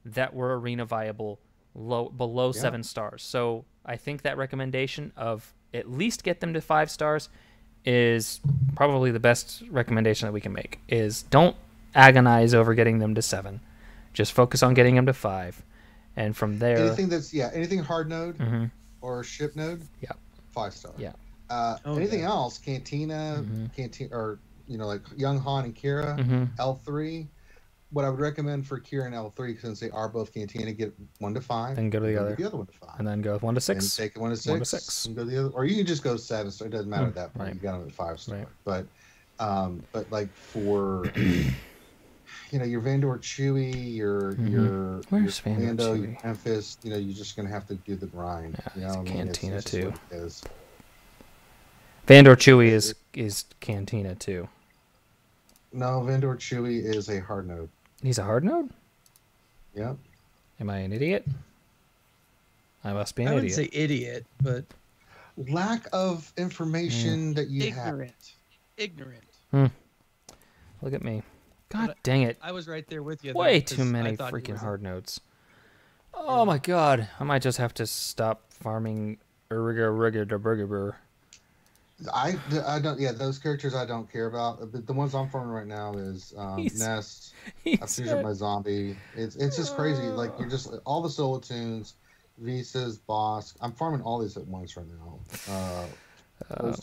A: that were arena viable below 7 stars. So I think that recommendation of at least get them to 5 stars is probably the best recommendation that we can make. Is don't agonize over getting them to 7. Just focus on getting them to 5. And from there,
C: anything hard node
A: mm-hmm.
C: or ship node,
A: Yeah.
C: 5-star.
A: Yeah.
C: Anything else, Cantina, or like Young Han and Kira,
A: Mm-hmm.
C: L3. What I would recommend for Kira and L3, since they are both Cantina, get 1 to 5,
A: then go to the other
C: one to 5,
A: and then go 1 to 6.
C: and take it 1 to 6,
A: 1 to 6.
C: and go the other, or you can just go 7-star. It doesn't matter at that point.
A: Right.
C: You got them at 5-star,
A: Right.
C: but like for your Vandor Chewy, your
A: Where's Vandor
C: Lando,
A: Chewy?
C: your Memphis, you're just gonna have to do the grind.
A: Yeah, Cantina
C: it's
A: too.
C: what it is.
A: Vandor Chewy is Cantina too.
C: No, Vandor Chewy is a hard node.
A: He's a hard node?
C: Yep.
A: Am I an idiot? I must be an
B: I
A: idiot.
B: wouldn't say idiot, but
C: Lack of information that you
B: ignorant.
A: Look at me. God dang it.
B: I was right there with you.
A: Way too many freaking hard nodes. Oh my god. I might just have to stop farming Urga.
C: I don't. Yeah, those characters I don't care about. But the ones I'm farming right now is Nest. I've finished up my zombie. It's just crazy. Like you're just all the solo tunes, Visas, Bosk. I'm farming all these at once right now.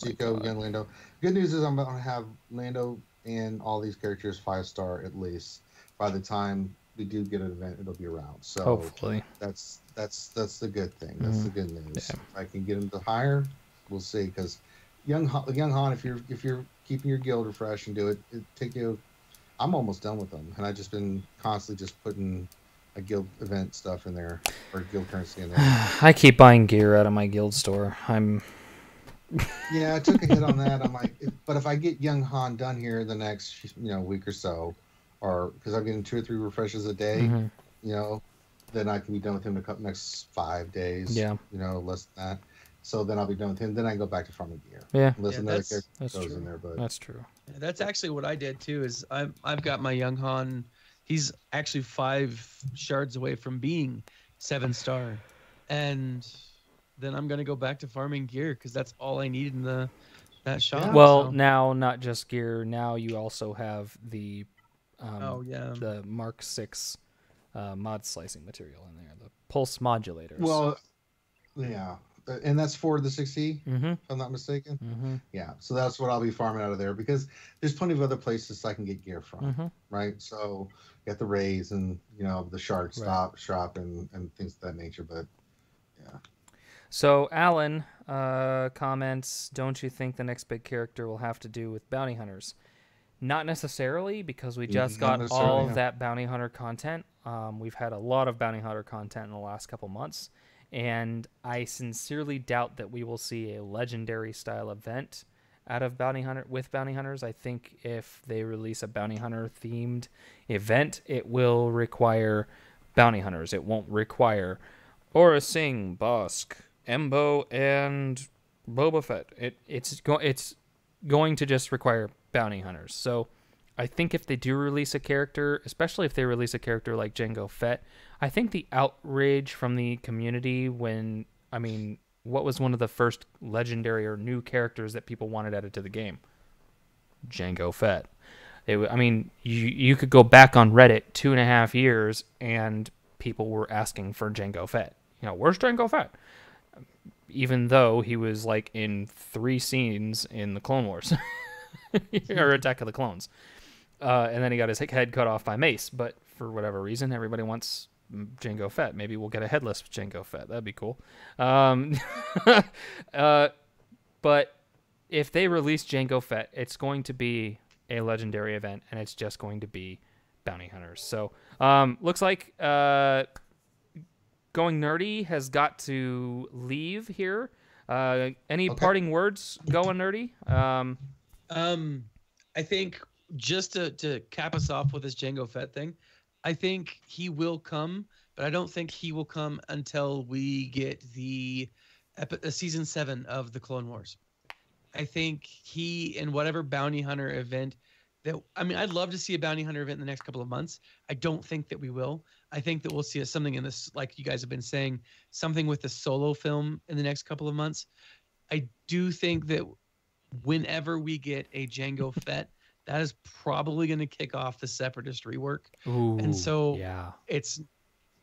C: Chico, Young Lando. Good news is I'm gonna have Lando and all these characters 5-star at least. By the time we do get an event, it'll be around. So
A: hopefully
C: that's the good thing. That's the good news.
A: Yeah.
C: If I can get them to higher, we'll see. Because Young Han, if you're keeping your guild refresh and do it take you. I'm almost done with them, and I've just been constantly just putting a guild event stuff in there or guild currency in there.
A: I keep buying gear out of my guild store.
C: Yeah, I took a hit on that. I'm like, but if I get Young Han done here in the next week or so, or because I'm getting 2 or 3 refreshes a day, then I can be done with him the next 5 days.
A: Yeah.
C: Less than that. So then I'll be done with him. Then I can go back to farming gear.
A: Yeah.
C: Unless another character
A: that's
C: goes
A: true.
C: in there, but
A: That's true.
B: Yeah, that's actually what I did too. Is I've got my Young Han. He's actually 5 shards away from being 7-star, and then I'm gonna go back to farming gear because that's all I need in that shop.
A: Well,
B: so.
A: now not just gear. Now you also have the the Mark 6 mod slicing material in there, the pulse modulators.
C: Well, yeah, and that's for the 6E,
A: mm-hmm.
C: if I'm not mistaken.
A: Mm-hmm.
C: Yeah, so that's what I'll be farming out of there because there's plenty of other places I can get gear from,
A: Mm-hmm.
C: right? So you got the Rays and the Shark shop and things of that nature, but yeah.
A: So Alan comments, don't you think the next big character will have to do with bounty hunters? Not necessarily, because we just got all of that bounty hunter content. We've had a lot of bounty hunter content in the last couple months, and I sincerely doubt that we will see a legendary style event out of bounty hunters. I think if they release a bounty hunter themed event, it will require bounty hunters. It won't require Aura Singh, Bosk, Embo, and Boba Fett. It's going to just require bounty hunters. So I think if they do release a character, especially if they release a character like Jango Fett, I think the outrage from the community what was one of the first legendary or new characters that people wanted added to the game? Jango Fett. You could go back on Reddit 2.5 years and people were asking for Jango Fett. Where's Jango Fett? Even though he was like in 3 scenes in the Clone Wars or Attack of the Clones. And then he got his head cut off by Mace. But for whatever reason, everybody wants Jango Fett. Maybe we'll get a headless Jango Fett. That'd be cool. But if they release Jango Fett, it's going to be a legendary event, and it's just going to be bounty hunters. So looks like Going Nerdy has got to leave here. Any parting words, Going Nerdy?
B: I think just to cap us off with this Jango Fett thing, I think he will come, but I don't think he will come until we get the season 7 of the Clone Wars. I think he, in whatever bounty hunter event I'd love to see a bounty hunter event in the next couple of months. I don't think that we will. I think that we'll see something in this, like you guys have been saying, something with the solo film in the next couple of months. I do think that whenever we get a Jango Fett, that is probably going to kick off the Separatist rework.
A: Ooh,
B: and so
A: yeah.
B: it's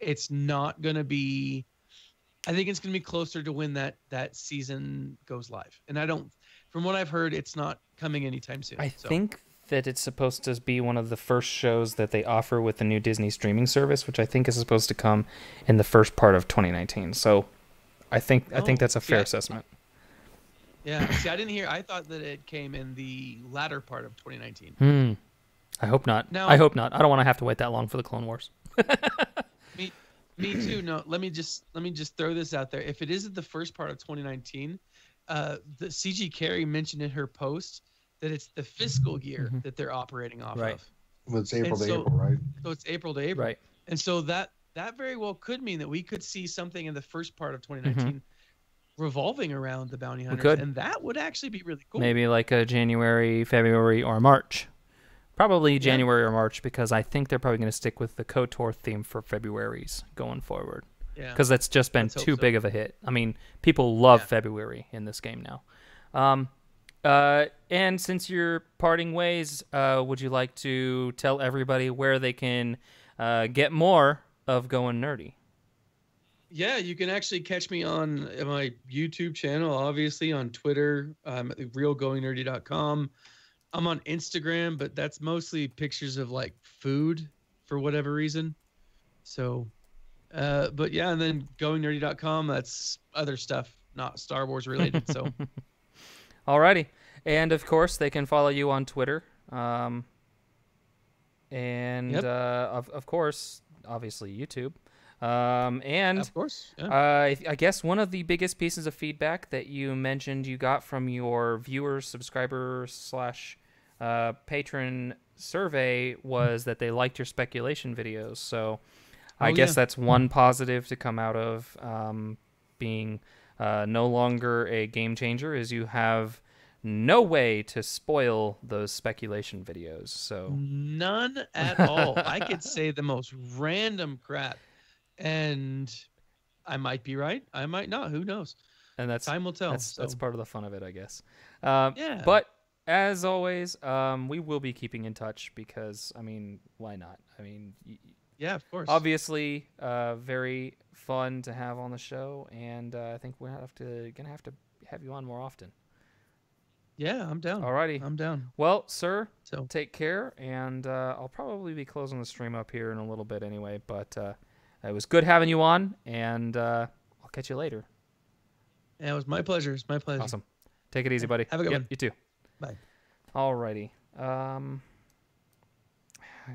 B: it's not going to be. I think it's going to be closer to when that season goes live. And I don't, from what I've heard, it's not coming anytime soon.
A: I think that it's supposed to be one of the first shows that they offer with the new Disney streaming service, which I think is supposed to come in the first part of 2019. So I think that's a fair assessment.
B: Yeah. See, I didn't hear. I thought that it came in the latter part of 2019.
A: I hope not.
B: Now,
A: I hope not. I don't want to have to wait that long for the Clone Wars.
B: Me too. No, let me just throw this out there. If it isn't the first part of 2019, the CG Carey mentioned in her post that it's the fiscal year that they're operating off of.
C: Well, it's April to April, right?
B: So it's April to April.
A: Right.
B: And so that very well could mean that we could see something in the first part of 2019 revolving around the bounty hunters, and that would actually be really cool.
A: Maybe like a January, February, or March. Probably January or March, because I think they're probably going to stick with the KOTOR theme for February's going forward.
B: Yeah.
A: Because that's just been too big of a hit. I mean, people love February in this game now. And since you're parting ways, would you like to tell everybody where they can get more of Going Nerdy?
B: Yeah, you can actually catch me on my YouTube channel, obviously on Twitter, at realgoingnerdy.com. I'm on Instagram, but that's mostly pictures of like food for whatever reason. So, but yeah, and then goingnerdy.com, that's other stuff, not Star Wars related. So,
A: alrighty. And of course, they can follow you on Twitter. Of course, obviously YouTube. And
B: of course,
A: I guess one of the biggest pieces of feedback that you mentioned you got from your viewers, subscribers / patron survey was that they liked your speculation videos. So I guess that's one positive to come out of being no longer a game changer, is you have no way to spoil those speculation videos. So
B: none at all. I could say the most random crap, and I might be right, I might not. Who knows?
A: And that's
B: time will tell.
A: That's part of the fun of it, I guess.
B: Yeah.
A: But as always, we will be keeping in touch because, I mean, why not? I mean,
B: yeah, of course.
A: Obviously, very fun to have on the show, and I think we're gonna have to have you on more often.
B: Yeah, I'm down.
A: Alrighty,
B: I'm down.
A: Well, sir,
B: so
A: take care, and I'll probably be closing the stream up here in a little bit anyway. But it was good having you on, and I'll catch you later.
B: Yeah, it was my pleasure. It's my pleasure.
A: Awesome. Take it easy, buddy.
B: Have a good one.
A: You too.
B: Bye.
A: Alrighty.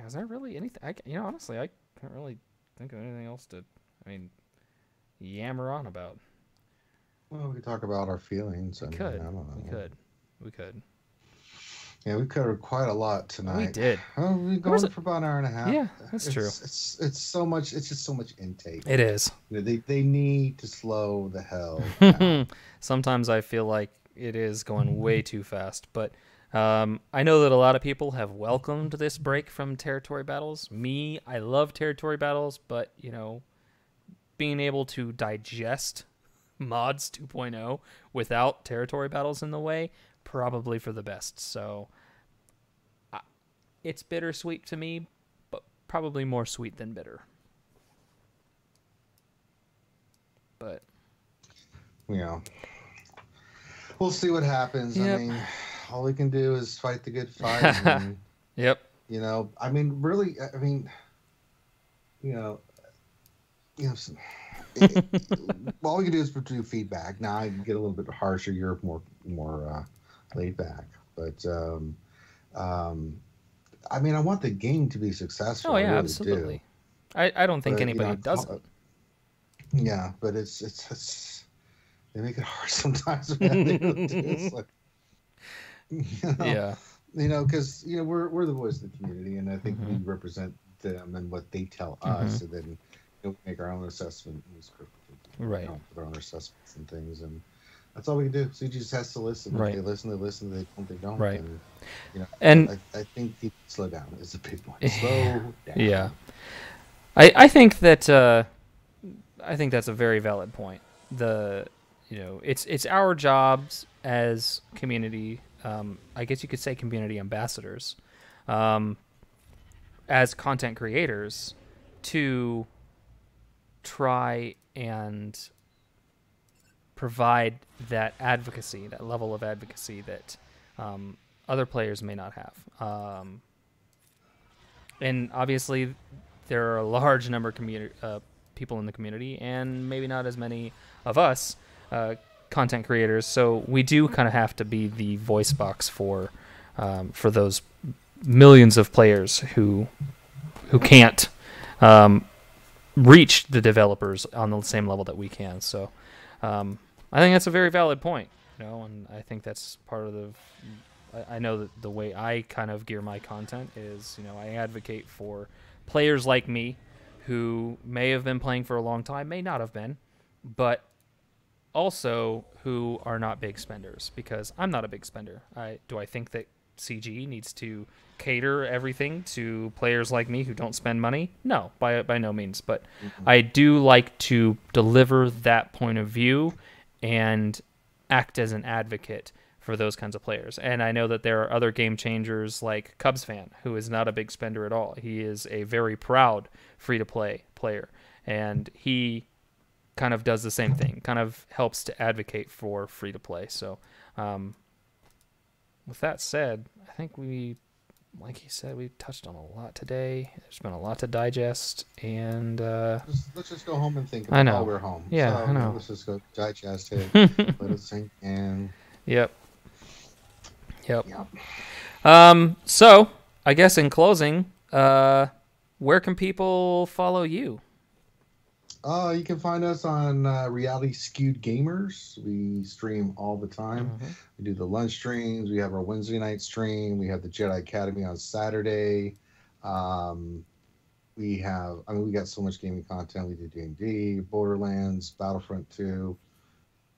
A: Is there really anything? Honestly, I can't really think of anything else to, yammer on about.
C: Well, we could talk about our feelings.
A: We could.
C: Yeah, we covered quite a lot tonight.
A: We did.
C: Oh, we're going for about an hour and a half.
A: Yeah, that's true.
C: It's so much. It's just so much intake.
A: It is.
C: They need to slow the hell down.
A: Sometimes I feel like it is going way too fast, but I know that a lot of people have welcomed this break from territory battles. Me, I love territory battles, but being able to digest mods 2.0 without territory battles in the way, probably for the best. So it's bittersweet to me, but probably more sweet than bitter. But
C: we'll see what happens.
A: Yep.
C: I mean, all we can do is fight the good fight. And,
A: yep.
C: Really, all we can do is do feedback. Now I get a little bit harsher. You're more laid back, but I want the game to be successful.
A: Oh yeah,
C: really
A: absolutely.
C: Do.
A: I don't think anybody doesn't.
C: Yeah, but it's they make it hard sometimes. Man. They really do. It's like,
A: yeah.
C: Because we're the voice of the community, and I think we represent them and what they tell us, and then make our own assessment.
A: Right.
C: With our own assessments and things, and that's all we can do. So you just has to listen.
A: Right.
C: If they listen, they listen. They don't, they don't.
A: Right.
C: And I think the slow down is a big one. Slow down.
A: Yeah. I think that I think that's a very valid point. It's our jobs as community. I guess you could say community ambassadors, as content creators, to try and provide that advocacy, that level of advocacy that other players may not have. And obviously, there are a large number of people in the community, and maybe not as many of us content creators. So we do kind of have to be the voice box for those millions of players who can't reach the developers on the same level that we can. So I think that's a very valid point, and I think that's part of I know that the way I kind of gear my content is, I advocate for players like me who may have been playing for a long time, may not have been, but also who are not big spenders, because I'm not a big spender. Do I think that CG needs to cater everything to players like me who don't spend money? No, by no means. But I do like to deliver that point of view and act as an advocate for those kinds of players. And I know that there are other game changers like Cubs fan, who is not a big spender at all. He is a very proud free-to-play player, and he kind of does the same thing, kind of helps to advocate for free-to-play. So with that said, I think like he said, we touched on a lot today. There's been a lot to digest, and
C: let's just go home and think about it while we're home.
A: Yeah,
C: so
A: I know.
C: Let's just go digest it, let it sink in.
A: Yep. So I guess in closing, where can people follow you?
C: You can find us on Reality Skewed Gamers. We stream all the time. We do the lunch streams. We have our Wednesday night stream. We have the Jedi Academy on Saturday. We got so much gaming content. We do D&D, Borderlands, Battlefront 2,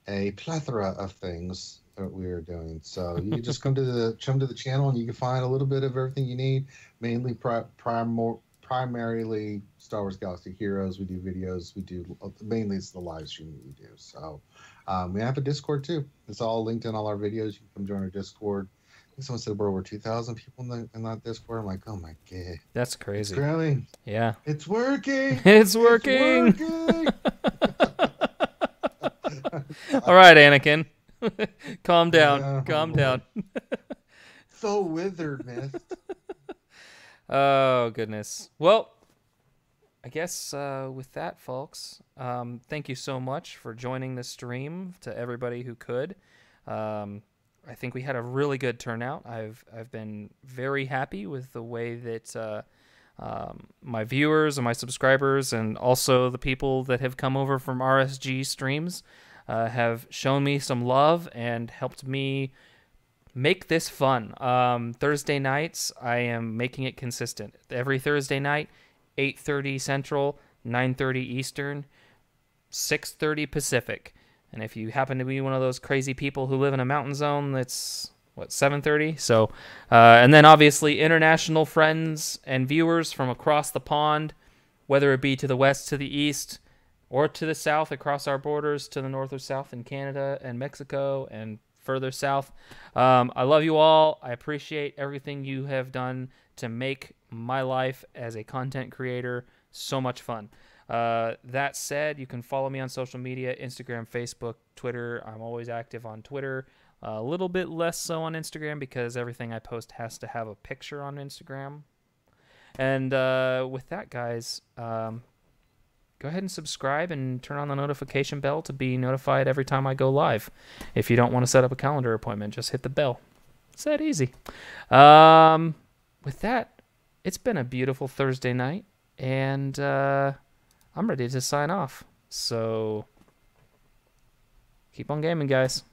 C: a plethora of things that we are doing. So you can just come to the channel and you can find a little bit of everything you need. Mainly primarily Star Wars Galaxy Heroes. We do videos. Mainly it's the live stream that we do. So we have a Discord too. It's all linked in all our videos. You can come join our Discord. I think someone said we're over 2,000 people in that Discord. I'm like, oh my god,
A: that's crazy.
C: It's growing.
A: Yeah,
C: it's working.
A: It's working. All right, Anakin. Calm down.
C: Yeah,
A: Calm down.
C: So withered, man.
A: Oh, goodness. Well, I guess with that, folks, thank you so much for joining the stream, to everybody who could. I think we had a really good turnout. I've been very happy with the way that my viewers and my subscribers, and also the people that have come over from RSG streams, have shown me some love and helped me make this fun. Thursday nights, I am making it consistent. Every Thursday night, 8:30 Central, 9:30 Eastern, 6:30 Pacific. And if you happen to be one of those crazy people who live in a mountain zone, that's, 7:30? So, and then obviously international friends and viewers from across the pond, whether it be to the west, to the east, or to the south, across our borders, to the north or south in Canada and Mexico and further south. I love you all. I appreciate everything you have done to make my life as a content creator so much fun. That said, you can follow me on social media, Instagram, Facebook, Twitter. I'm always active on Twitter. A little bit less so on Instagram because everything I post has to have a picture on Instagram. And with that, guys, go ahead and subscribe and turn on the notification bell to be notified every time I go live. If you don't want to set up a calendar appointment, just hit the bell. It's that easy. With that, it's been a beautiful Thursday night, and I'm ready to sign off. So keep on gaming, guys.